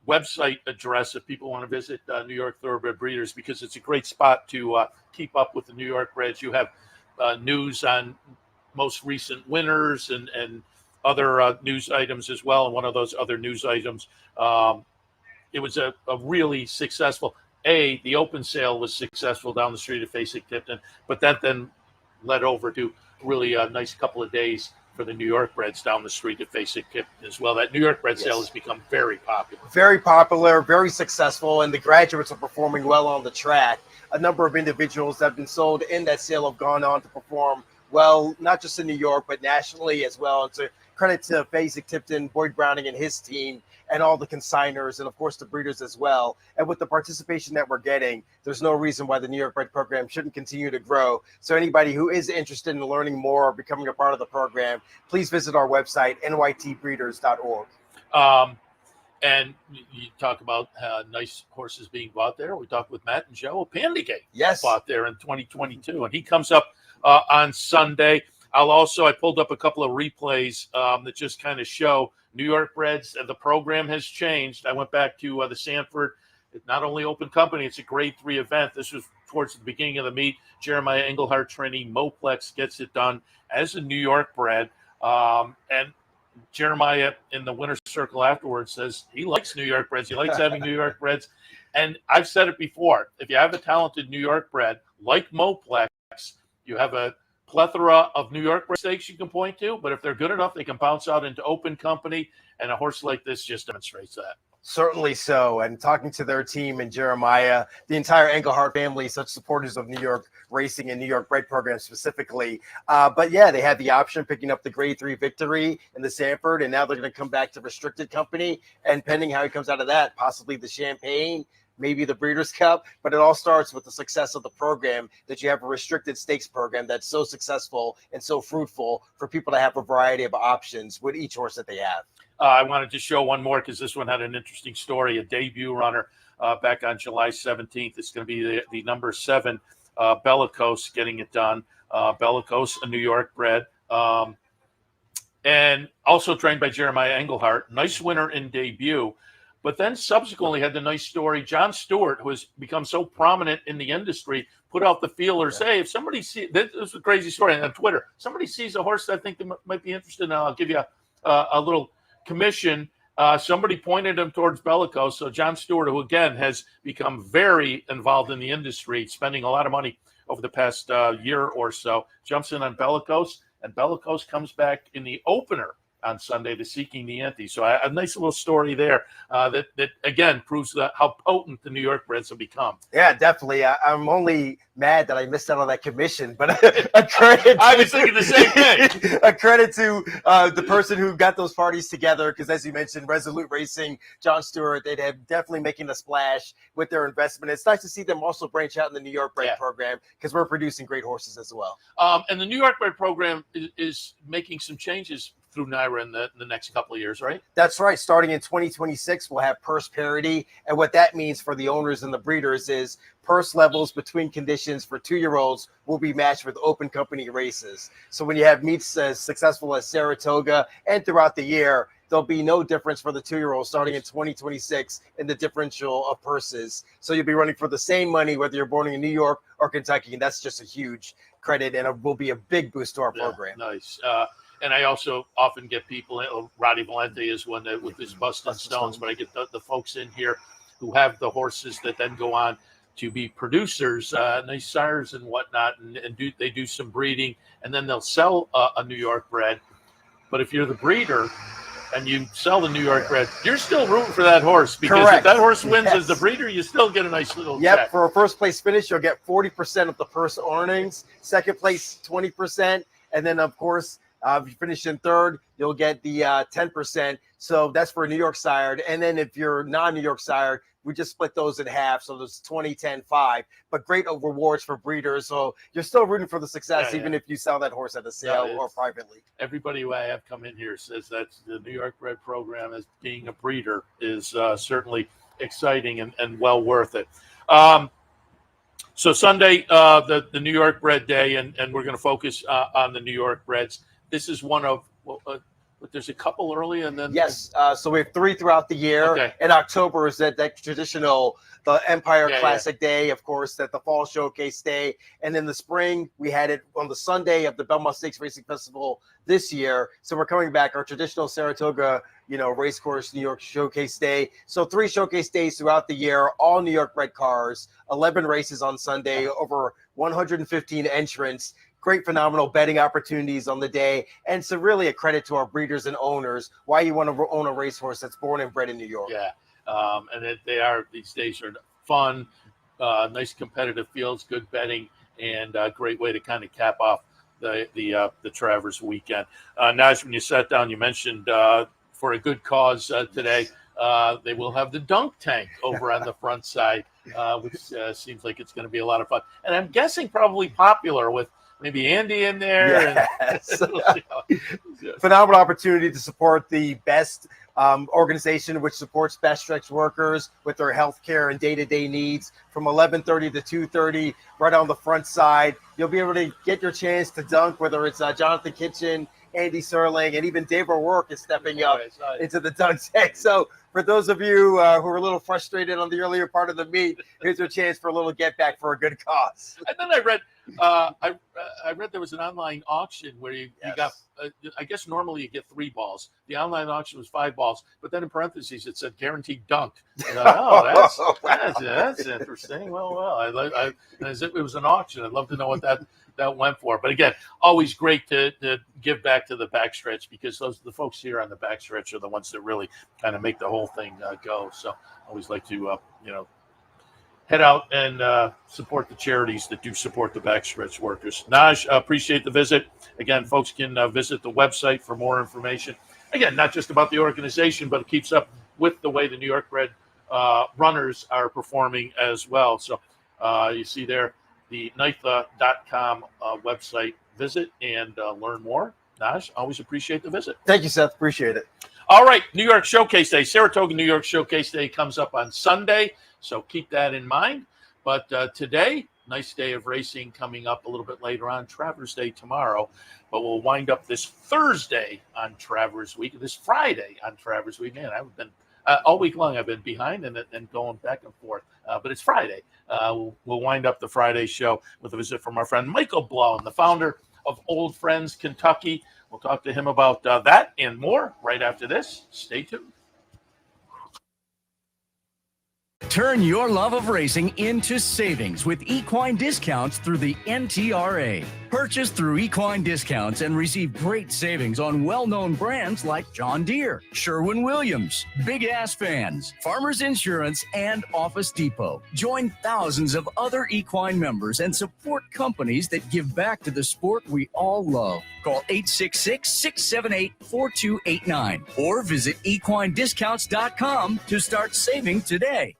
website address if people want to visit New York Thoroughbred Breeders, because it's a great spot to keep up with the New York Breds. You have news on most recent winners and other news items as well. And one of those other news items, it was a really successful, the open sale was successful down the street at Fasig-Tipton, but that then led over to really a nice couple of days for the New York Breds down the street at Fasig-Tipton as well. That New York Bred sale has become very popular. Very popular, very successful, and the graduates are performing well on the track. A number of individuals that have been sold in that sale have gone on to perform well, not just in New York, but nationally as well. It's a credit to Fasig-Tipton, Boyd Browning and his team, and all the consigners, and of course the breeders as well. And with the participation that we're getting, there's no reason why the New York Bred program shouldn't continue to grow. So anybody who is interested in learning more or becoming a part of the program, please visit our website, nytbreeders.org. And you talk about nice horses being bought there. We talked with Matt and Joe. Pandygate bought there in 2022, and he comes up on Sunday. I pulled up a couple of replays that just kind of show New York Breds, and the program has changed. I went back to the Sanford. It's not only open company, it's a grade 3 event. This was towards the beginning of the meet. Jeremiah Engelhardt training, Moplex gets it done as a New York Bred. And Jeremiah in the winner's circle afterwards says he likes New York Breds. He likes having New York Breds. And I've said it before, if you have a talented New York Bred like Moplex, you have a plethora of New York Bred stakes you can point to, but if they're good enough, they can bounce out into open company, and a horse like this just demonstrates that. Certainly so. And talking to their team and Jeremiah, the entire Engelhardt family, such supporters of New York racing and New York Bred program specifically. But yeah, they had the option of picking up the grade 3 victory in the Sanford, and now they're going to come back to restricted company, and pending how he comes out of that, possibly the Champagne, maybe the Breeders' Cup, but it all starts with the success of the program, that you have a restricted stakes program that's so successful and so fruitful for people to have a variety of options with each horse that they have. I wanted to show one more because this one had an interesting story. A debut runner back on July 17th. It's going to be the number 7, Bellicose, getting it done. Bellicose, a New York Bred. And also trained by Jeremiah Engelhardt. Nice winner in debut. But then subsequently had the nice story. John Stewart, who has become so prominent in the industry, put out the feelers. Hey, if somebody sees, this is a crazy story on Twitter, somebody sees a horse that I think they might be interested in, I'll give you a little commission. Somebody pointed him towards Bellicose. So John Stewart, who again has become very involved in the industry, spending a lot of money over the past year or so. Jumps in on Bellicose, and Bellicose comes back in the opener on Sunday to Seeking the Ante. So a nice little story there that again proves how potent the New York Breds have become. Yeah, definitely. I'm only mad that I missed out on that commission, but a credit. I was thinking the same thing. A credit to the person who got those parties together, because as you mentioned, Resolute Racing, John Stewart, they'd have definitely making a splash with their investment. It's nice to see them also branch out in the New York Bred program, because we're producing great horses as well. And the New York Bred program is making some changes through NYRA in the next couple of years, right? That's right. Starting in 2026, we'll have purse parity. And what that means for the owners and the breeders is purse levels between conditions for 2-year-olds will be matched with open company races. So when you have meets as successful as Saratoga and throughout the year, there'll be no difference for the 2-year-olds starting in 2026 in the differential of purses. So you'll be running for the same money whether you're born in New York or Kentucky. And that's just a huge credit, and it will be a big boost to our program. Nice. And I also often get people, Roddy Valente is one that with his Bustin' Stones, but I get the folks in here who have the horses that then go on to be producers, nice sires and whatnot, and they do some breeding, and then they'll sell a New York Bred. But if you're the breeder and you sell the New York Bred, you're still rooting for that horse, because if that horse wins as the breeder, you still get a nice little check. For a first place finish, you'll get 40% of the purse earnings, second place 20%, and then of course if you finish in third, you'll get the 10%. So that's for New York sired. And then if you're non-New York sired, we just split those in half. So there's 20, 10, 5. But great rewards for breeders. So you're still rooting for the success, even if you sell that horse at a sale or privately. Everybody who I have come in here says that the New York Bred program, as being a breeder, is certainly exciting and well worth it. So Sunday, the New York Bred Day, and we're going to focus on the New York Breds. This is one of, there's a couple early and then. Yes. So we have 3 throughout the year. Okay. In October is that traditional, the Empire Classic Day, of course, that the Fall Showcase Day. And in the spring, we had it on the Sunday of the Belmont Stakes Racing Festival this year. So we're coming back, our traditional Saratoga, Race Course, New York Showcase Day. So 3 showcase days throughout the year, all New York Bred cars, 11 races on Sunday, over 115 entrants. Great, phenomenal betting opportunities on the day. And so really a credit to our breeders and owners, why you want to own a racehorse that's born and bred in New York. Yeah, and these days are fun, nice competitive fields, good betting, and a great way to kind of cap off the Travers weekend. Naj, when you sat down, you mentioned for a good cause today, they will have the dunk tank over on the front side, which seems like it's going to be a lot of fun. And I'm guessing probably popular with maybe Andy in there. Yes. Phenomenal opportunity to support the best organization which supports best stretch workers with their health care and day-to-day needs from 11:30 to 2:30 right on the front side. You'll be able to get your chance to dunk, whether it's Jonathan Kitchen, Andy Serling, and even Dave O'Rourke is stepping up into the dunk tank. So for those of you who are a little frustrated on the earlier part of the meet, here's your chance for a little get back for a good cause. And then I read there was an online auction where you got, I guess normally you get 3 balls. The online auction was 5 balls, but then in parentheses it said guaranteed dunk. And that's interesting. Well, it was an auction. I'd love to know what that went for. But again, always great to give back to the backstretch, because the folks here on the backstretch are the ones that really kind of make the whole thing go. So I always like to head out and support the charities that do support the backstretch workers. Naj, appreciate the visit. Again, folks can visit the website for more information. Again, not just about the organization, but it keeps up with the way the New York Bred runners are performing as well. So you see there the NYTB.com website. Visit and learn more. Naj, always appreciate the visit. Thank you, Seth. Appreciate it. All right, New York Showcase Day. Saratoga New York Showcase Day comes up on Sunday, so keep that in mind. But today, nice day of racing coming up a little bit later on. Travers Day tomorrow, but we'll wind up this Thursday on Travers Week. This Friday on Travers Week. Man, I've been all week long. I've been behind and going back and forth. But it's Friday. We'll wind up the Friday show with a visit from our friend Michael Blowen, the founder of Old Friends Kentucky. We'll talk to him about that and more right after this. Stay tuned. Turn your love of racing into savings with equine discounts through the NTRA. Purchase through equine discounts and receive great savings on well-known brands like John Deere, Sherwin-Williams, Big Ass Fans, Farmers Insurance, and Office Depot. Join thousands of other equine members and support companies that give back to the sport we all love. Call 866-678-4289 or visit equinediscounts.com to start saving today.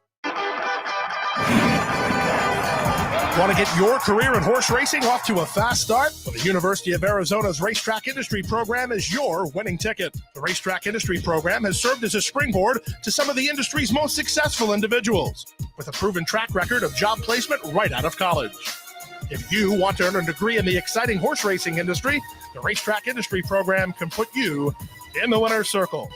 Want to get your career in horse racing off to a fast start? Well, the University of Arizona's Racetrack Industry Program is your winning ticket. The Racetrack Industry Program has served as a springboard to some of the industry's most successful individuals, with a proven track record of job placement right out of college. If you want to earn a degree in the exciting horse racing industry, the Racetrack Industry Program can put you in the winner's circle.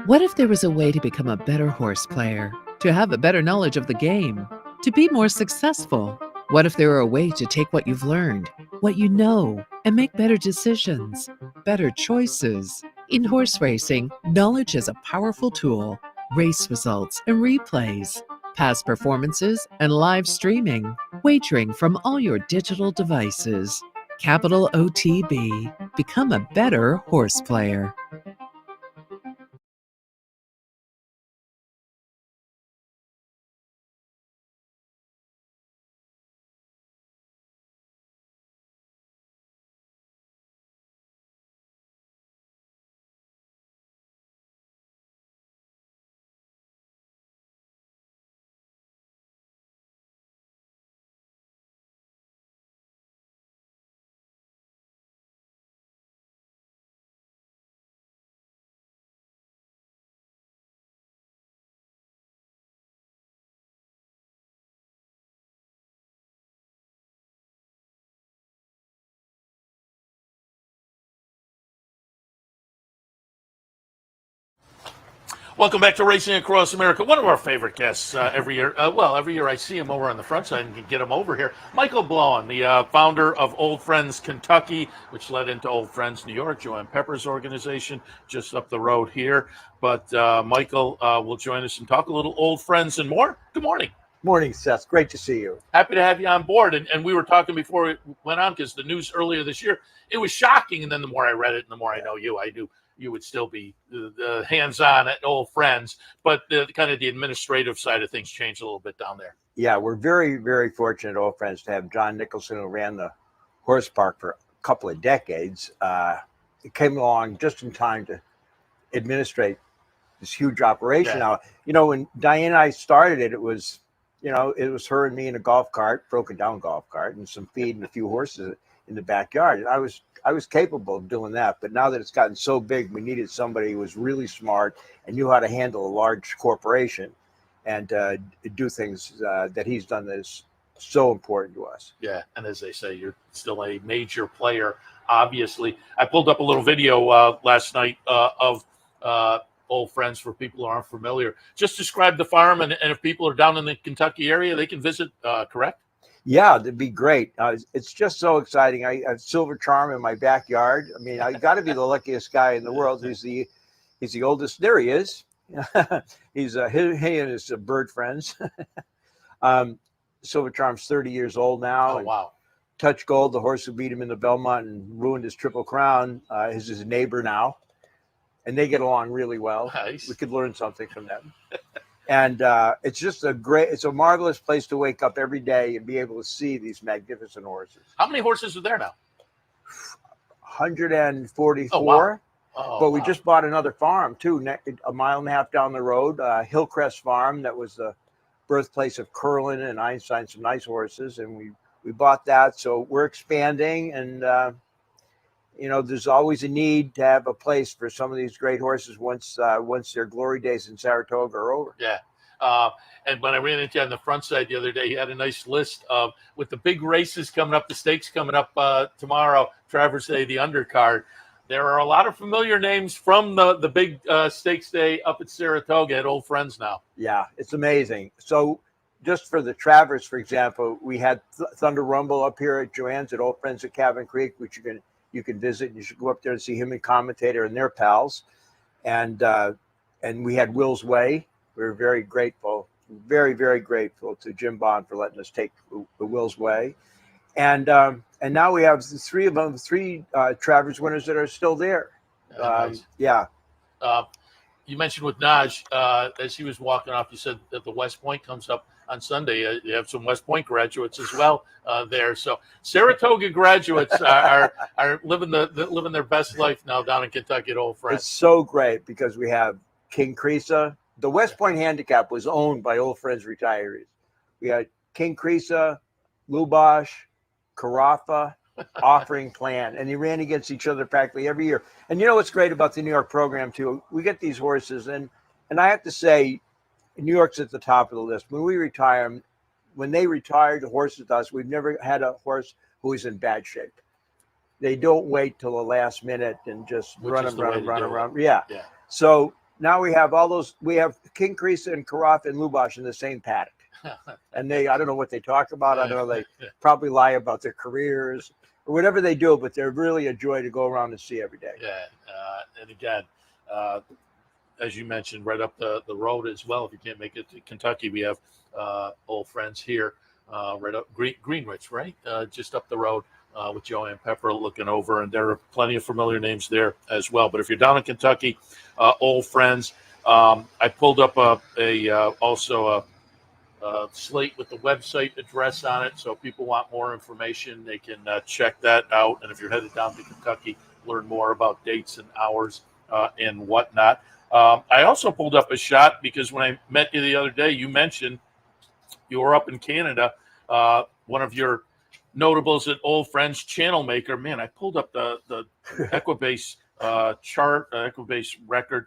What if there was a way to become a better horse player, to have a better knowledge of the game, to be more successful? What if there were a way to take what you've learned, what you know, and make better decisions, better choices? In horse racing, knowledge is a powerful tool. Race results and replays, past performances and live streaming, wagering from all your digital devices. Capital OTB. Become a better horse player. Welcome back to Racing Across America. One of our favorite guests every year. Every year I see him over on the front side and can get him over here. Michael Blowen, the founder of Old Friends Kentucky, which led into Old Friends New York, Joanne Pepper's organization, just up the road here. But Michael will join us and talk a little Old Friends and more. Good morning. Morning, Seth. Great to see you. Happy to have you on board. And we were talking before we went on because the news earlier this year, it was shocking. And then the more I read it and the more I know you, I knew you would still be hands-on at Old Friends, but the kind of the administrative side of things changed a little bit down there. Yeah, we're very, very fortunate at Old Friends to have John Nicholson, who ran the horse park for a couple of decades. It came along just in time to administrate this huge operation. Yeah. Now, when Diane and I started it, it was her and me in a golf cart, broken down golf cart, and some feed and a few horses in the backyard. And I was capable of doing that, but now that it's gotten so big, we needed somebody who was really smart and knew how to handle a large corporation and do things that he's done that is so important to us. Yeah, and as they say, you're still a major player, obviously. I pulled up a little video last night of Old Friends for people who aren't familiar. Just describe the farm, and if people are down in the Kentucky area, they can visit, correct? Yeah, that'd be great. It's just so exciting. I have Silver Charm in my backyard. I mean, I got to be the luckiest guy in the world. He's the oldest. There he is. He and his bird friends. Silver Charm's 30 years old now. Oh, wow. Touch Gold, the horse who beat him in the Belmont and ruined his Triple Crown, is his neighbor now. And they get along really well. Nice. We could learn something from them. And it's just it's a marvelous place to wake up every day and be able to see these magnificent horses. How many horses are there now? 144. Oh, wow. Oh, but we just bought another farm too, a mile and a half down the road, Hillcrest Farm. That was the birthplace of Curlin and Einstein, some nice horses. And we bought that. So we're expanding, and there's always a need to have a place for some of these great horses once their glory days in Saratoga are over. Yeah. And when I ran into you on the front side the other day, you had a nice list of, with the big races coming up, the stakes coming up tomorrow, Travers Day, the undercard. There are a lot of familiar names from the big stakes day up at Saratoga at Old Friends now. Yeah, it's amazing. So just for the Travers, for example, we had Thunder Rumble up here at Joanne's at Old Friends at Cabin Creek, which you can visit. You should go up there and see him and Commentator and their pals. and we had Will's Way. We were very grateful, very, very grateful to Jim Bond for letting us take the Will's Way. And now we have three Travers winners that are still there. Nice. Yeah. You mentioned with Naj, as he was walking off, you said that the West Point comes up on Sunday. You have some West Point graduates as well there. So Saratoga graduates are living their best life now down in Kentucky at Old Friends. It's so great because we have King Creasa. The West Point Handicap was owned by Old Friends retirees. We had King Creasa, Lubosh, Carafa, Offering Plan, and they ran against each other practically every year. And you know what's great about the New York program too? We get these horses, and I have to say, New York's at the top of the list. When we retire them, when they retired the horses with us, we've never had a horse who is in bad shape. They don't wait till the last minute and just run them. Yeah. So now we have all those. We have King Creasa and Carafa and Lubosh in the same paddock. And I don't know what they talk about. I don't know. They probably lie about their careers or whatever they do, but they're really a joy to go around and see every day. Yeah. And again, as you mentioned, right up the road as well. If you can't make it to Kentucky, we have Old Friends here, right up Greenwich, right? Just up the road with Joanne Pepper looking over. And there are plenty of familiar names there as well. But if you're down in Kentucky, Old Friends, I pulled up also a slate with the website address on it. So if people want more information, they can check that out. And if you're headed down to Kentucky, learn more about dates and hours and whatnot. I also pulled up a shot because when I met you the other day, you mentioned you were up in Canada. One of your notables at Old Friends, Channel Maker. Man, I pulled up the Equibase chart, Equibase record.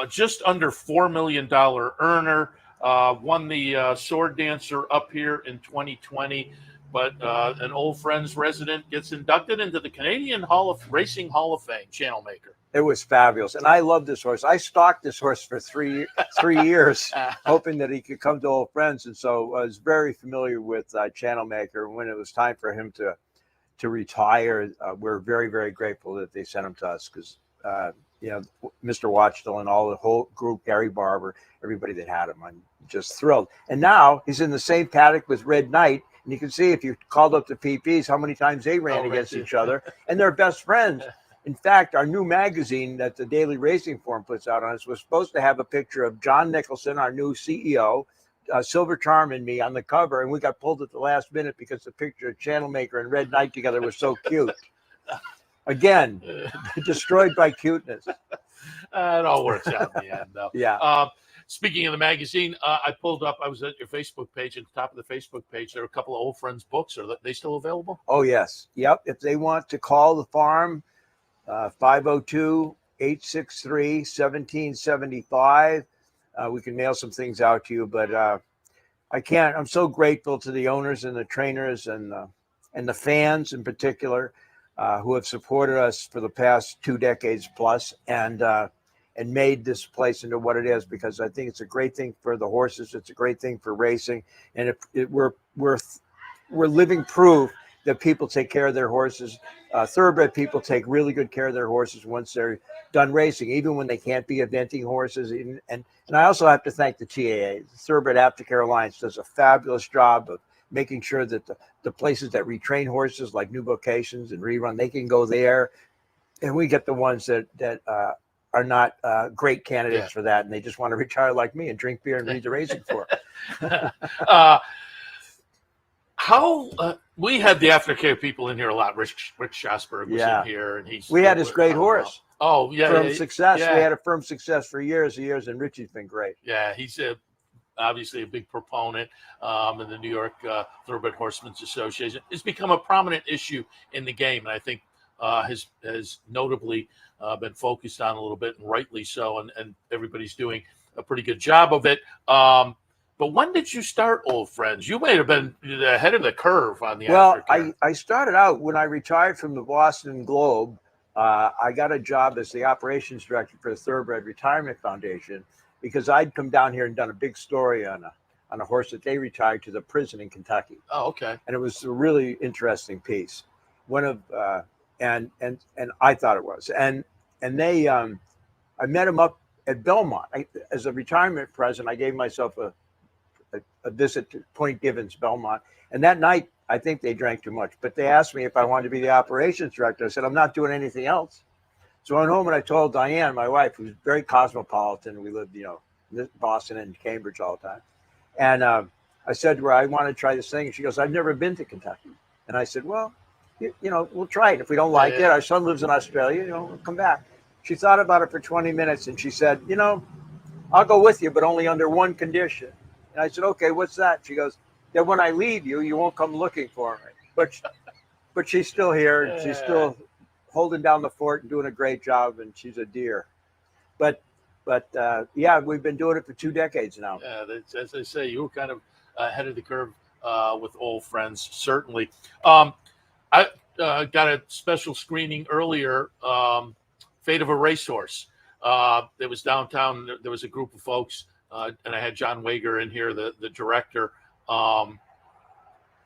Just under $4 million earner. Won the Sword Dancer up here in 2020, but an Old Friends resident gets inducted into the Canadian Racing Hall of Fame, Channel Maker. It was fabulous, and I love this horse. I stalked this horse for three years, hoping that he could come to Old Friends, and so I was very familiar with Channel Maker. When it was time for him to retire, we're very, very grateful that they sent him to us because Mr. Watchdale and all the whole group, Gary Barber, everybody that had him, I'm just thrilled. And now he's in the same paddock with Red Knight, and you can see if you called up the PPs how many times they ran against each other, and they're best friends. In fact, our new magazine that the Daily Racing Form puts out on us was supposed to have a picture of John Nicholson, our new CEO, Silver Charm, and me on the cover, and we got pulled at the last minute because the picture of Channel Maker and Red Knight together was so cute. Again, destroyed by cuteness. It all works out in the end, though. Yeah. Speaking of the magazine, I pulled up. I was at your Facebook page. At the top of the Facebook page, there are a couple of Old Friends books. Are they still available? Oh yes. Yep. If they want to call the farm, 502-863-1775. We can mail some things out to you, but I can't. I'm so grateful to the owners and the trainers and the fans in particular who have supported us for the past 2 decades plus and made this place into what it is, because I think it's a great thing for the horses. It's a great thing for racing, and we're living proof that people take care of their horses. Thoroughbred people take really good care of their horses once they're done racing, even when they can't be eventing horses. And I also have to thank the TAA. The Thoroughbred Aftercare Alliance does a fabulous job of making sure that the places that retrain horses like New Vocations and Rerun, they can go there. And we get the ones that are not great candidates for that, and they just want to retire like me and drink beer and read the racing for. We had the aftercare people in here a lot. Rich Schosberg was in here, and we had his great horse. Oh yeah, Firm Success. Yeah. We had a Firm Success for years and years, and Richie's been great. Yeah, he's obviously a big proponent in the New York Thoroughbred Horsemen's Association. It's become a prominent issue in the game, and I think has notably been focused on a little bit, and rightly so, and everybody's doing a pretty good job of it. But when did you start Old Friends? You may have been ahead of the curve on the aftercare. I started out when I retired from the Boston Globe. I got a job as the operations director for the Thoroughbred Retirement Foundation because I'd come down here and done a big story on a horse that they retired to the prison in Kentucky. Oh, okay. And it was a really interesting piece. One of and I thought it was. And they I met him up at Belmont. As a retirement present, I gave myself a visit to Point Givens, Belmont. And that night, I think they drank too much, but they asked me if I wanted to be the operations director. I said, I'm not doing anything else. So I went home and I told Diane, my wife, who's very cosmopolitan. We lived, in Boston and Cambridge all the time. And I said to her, I want to try this thing. And she goes, I've never been to Kentucky. And I said, well, we'll try it. If we don't like it, our son lives in Australia, we'll come back. She thought about it for 20 minutes and she said, I'll go with you, but only under one condition. And I said, okay, what's that? She goes, that when I leave you, you won't come looking for me. But she's still here. And she's still holding down the fort and doing a great job. And she's a dear. But yeah, we've been doing it for 2 decades now. Yeah, as I say, you were kind of ahead of the curve with old friends, certainly. I got a special screening earlier, Fate of a Racehorse. It was downtown. There was a group of folks, and I had John Wager in here, the director.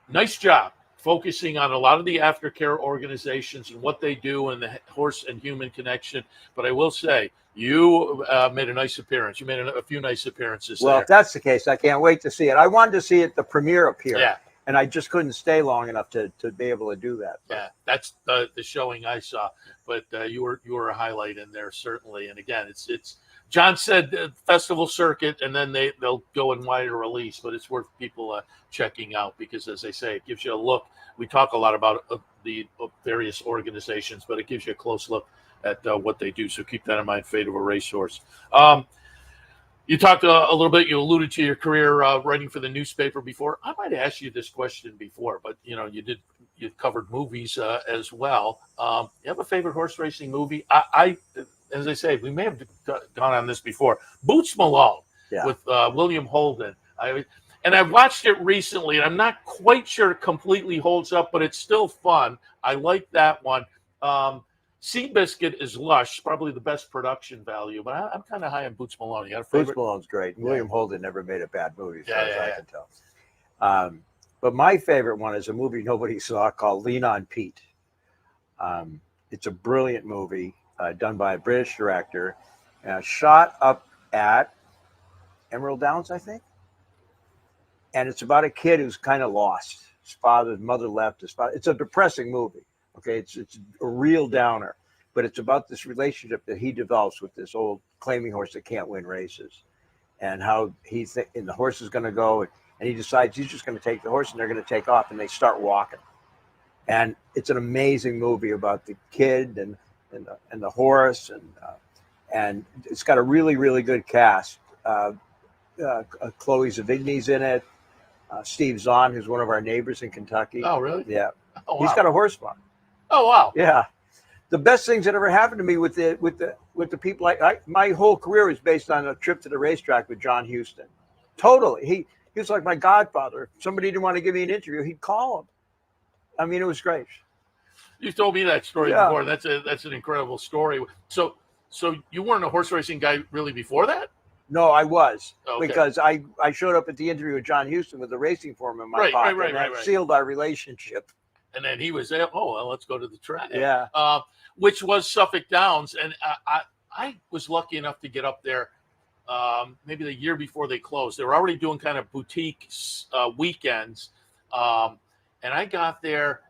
Nice job focusing on a lot of the aftercare organizations and what they do and the horse and human connection. But I will say, you made a nice appearance. You made a few nice appearances Well, there. if that's the case, I can't wait to see it. I wanted to see it, the premiere up here. Yeah. And I just couldn't stay long enough to be able to do that. Yeah, that's the showing I saw. But you were a highlight in there, certainly. And again, it's John said festival circuit, and then they'll go in wider release. But it's worth people checking out because, as I say, it gives you a look. We talk a lot about the various organizations, but it gives you a close look at what they do. So keep that in mind. Fate of a Racehorse. You talked a little bit. You alluded to your career writing for the newspaper before. I might have asked you this question before, but you covered movies as well. You have a favorite horse racing movie? I as I say, we may have gone on this before. Boots Malone with William Holden. I watched it recently, and I'm not quite sure it completely holds up, but it's still fun. I like that one. Seabiscuit is lush, probably the best production value, but I'm kind of high on Boots Malone. You got a favorite? Boots Malone's great. Yeah. William Holden never made a bad movie, as far as I can tell. But my favorite one is a movie nobody saw called Lean on Pete. It's a brilliant movie done by a British director, shot up at Emerald Downs, I think. And it's about a kid who's kind of lost. His mother left. His father. It's a depressing movie. Okay, it's a real downer, but it's about this relationship that he develops with this old claiming horse that can't win races, and how and the horse is going to go, and he decides he's just going to take the horse, and they're going to take off, and they start walking, and it's an amazing movie about the kid and the horse, and it's got a really, really good cast. Chloe Zavigny's in it. Steve Zahn, who's one of our neighbors in Kentucky. Oh, really? Yeah. Oh, wow. He's got a horse farm. Oh, wow. Yeah. The best things that ever happened to me with the people, my whole career is based on a trip to the racetrack with John Huston. Totally. He was like my godfather. If somebody didn't want to give me an interview, he'd call him. I mean, it was great. You've told me that story before. That's an incredible story. So you weren't a horse racing guy really before that? No, I was, Okay. because I showed up at the interview with John Huston with the racing form in my pocket. Right, and that sealed our relationship. And then he was there. Oh, well, let's go to the track. Yeah. Which was Suffolk Downs, and I was lucky enough to get up there maybe the year before they closed. They were already doing kind of boutique weekends, and I got there,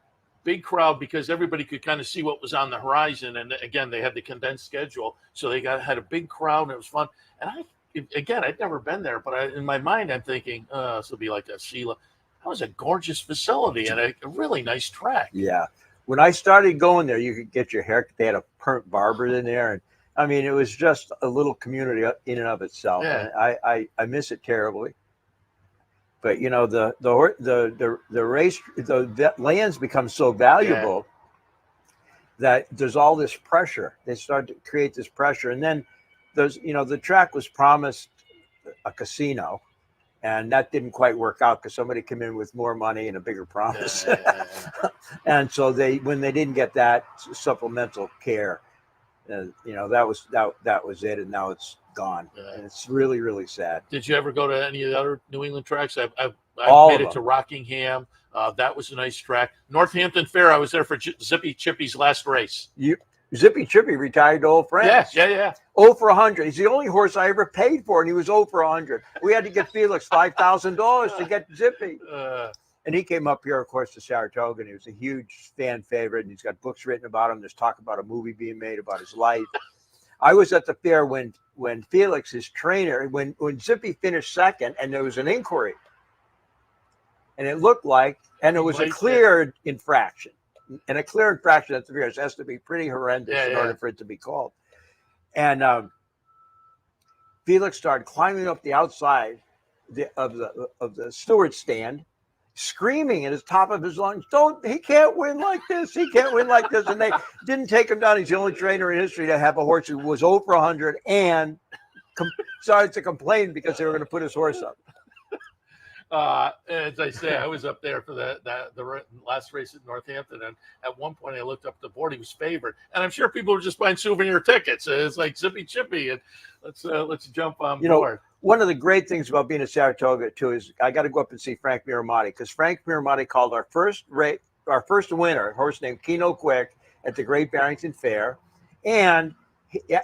big crowd, because everybody could kind of see what was on the horizon. And again, they had the condensed schedule, so they had a big crowd, and it was fun. And I'd never been there, but in my mind, I'm thinking, this will be like a Sheila. That was a gorgeous facility and a really nice track. Yeah. When I started going there, you could get your hair. They had a perm barber in there, and I mean, it was just a little community in and of itself. Yeah. And I miss it terribly. But the lands become so valuable that there's all this pressure. They start to create this pressure, and then there's the track was promised a casino. And that didn't quite work out because somebody came in with more money and a bigger promise. And so when they didn't get that supplemental care, that was it. And now it's gone. And it's really, really sad. Did you ever go to any of the other New England tracks? I've made it to Rockingham. That was a nice track. Northampton Fair, I was there for Zippy Chippy's last race. Zippy Chippy retired to Old France. Yeah. 0 for 100. He's the only horse I ever paid for, and he was 0 for 100. We had to get Felix $5,000 to get Zippy. And he came up here, of course, to Saratoga, and he was a huge fan favorite, and he's got books written about him. There's talk about a movie being made about his life. I was at the fair when Felix, his trainer, when Zippy finished second, and there was an inquiry. And it looked like, and it was a clear infraction. And a clear infraction at the fair has to be pretty horrendous in order for it to be called. And Felix started climbing up the outside of the steward's stand, screaming at the top of his lungs, he can't win like this. He can't win like this. And they didn't take him down. He's the only trainer in history to have a horse who was 0 for 100 and started to complain because they were going to put his horse up. As I say, I was up there for the last race at Northampton, and at one point I looked up the board. He was favored, and I'm sure people were just buying souvenir tickets. It's like Zippy Chippy, and let's jump on board. One of the great things about being at Saratoga too is I got to go up and see Frank Miramati, because Frank Miramati called our first winner, a horse named Keno Quick, at the Great Barrington Fair, and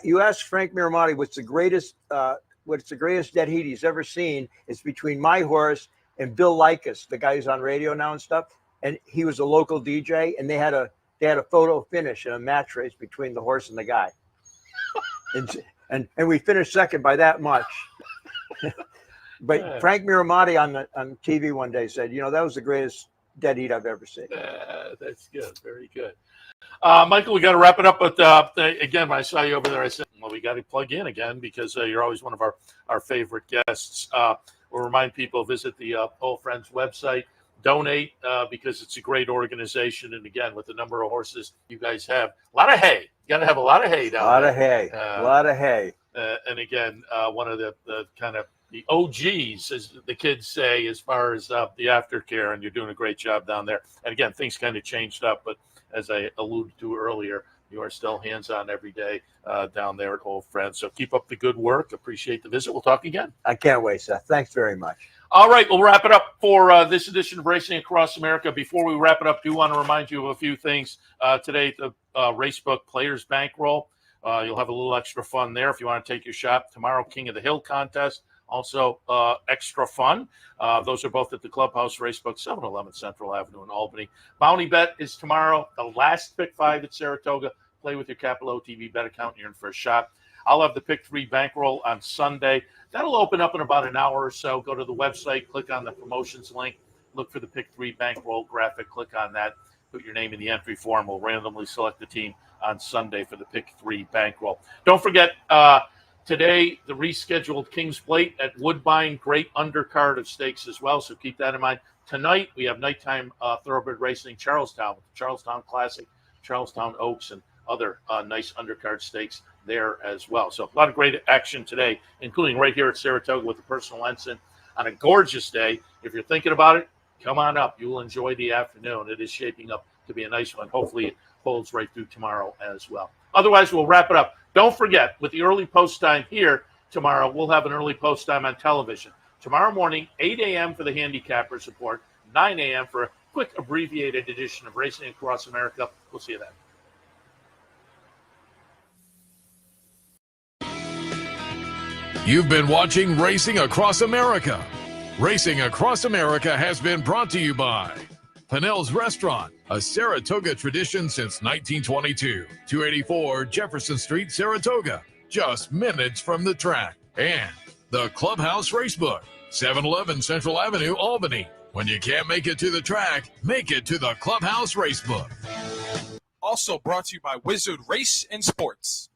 you asked Frank Miramati what's the greatest dead heat he's ever seen. It's between my horse and Bill Likas, the guy who's on radio now and stuff. And he was a local DJ, and they had a photo finish in a match race between the horse and the guy. and we finished second by that much. But Frank Miramati on TV one day said, that was the greatest dead heat I've ever seen. That's good. Very good. Michael, we got to wrap it up. But again, when I saw you over there, I said, well, we got to plug in again because you're always one of our favorite guests. We'll remind people, visit the Old Friends website, donate because it's a great organization. And again, with the number of horses you guys have, a lot of hay. You got to have a lot of hay down there. A lot of hay. And again, one of the kind of the OGs, as the kids say, as far as the aftercare, and you're doing a great job down there. And again, things kind of changed up, but as I alluded to earlier, you are still hands-on every day down there at Old Friends. So keep up the good work. Appreciate the visit. We'll talk again. I can't wait, Seth. Thanks very much. All right, we'll wrap it up for this edition of Racing Across America. Before we wrap it up, I do want to remind you of a few things. Today, the Racebook Players Bankroll. You'll have a little extra fun there if you want to take your shot. Tomorrow, King of the Hill contest. Also, extra fun. Those are both at the Clubhouse Racebook, 711 Central Avenue in Albany. Bounty Bet is tomorrow. The last Pick 5 at Saratoga. Play with your Capital OTB bet account, and you're in for a shot. I'll have the Pick 3 bankroll on Sunday. That'll open up in about an hour or so. Go to the website, click on the promotions link, look for the Pick 3 bankroll graphic, click on that, put your name in the entry form. We'll randomly select the team on Sunday for the Pick 3 bankroll. Don't forget, today, the rescheduled King's Plate at Woodbine, great undercard of stakes as well, so keep that in mind. Tonight, we have nighttime thoroughbred racing, Charlestown, with the Charlestown Classic, Charlestown Oaks, and other nice undercard stakes there as well. So a lot of great action today, including right here at Saratoga with the Personal Ensign on a gorgeous day. If you're thinking about it, come on up. You will enjoy the afternoon. It is shaping up to be a nice one. Hopefully it holds right through tomorrow as well. Otherwise, we'll wrap it up. Don't forget, with the early post time here tomorrow, we'll have an early post time on television. Tomorrow morning, 8 a.m. for the handicapper support, 9 a.m. for a quick abbreviated edition of Racing Across America. We'll see you then. You've been watching Racing Across America. Racing Across America has been brought to you by Pinnell's Restaurant, a Saratoga tradition since 1922. 284 Jefferson Street, Saratoga, just minutes from the track. And the Clubhouse Racebook, 711 Central Avenue, Albany. When you can't make it to the track, make it to the Clubhouse Racebook. Also brought to you by Wizard Race and Sports.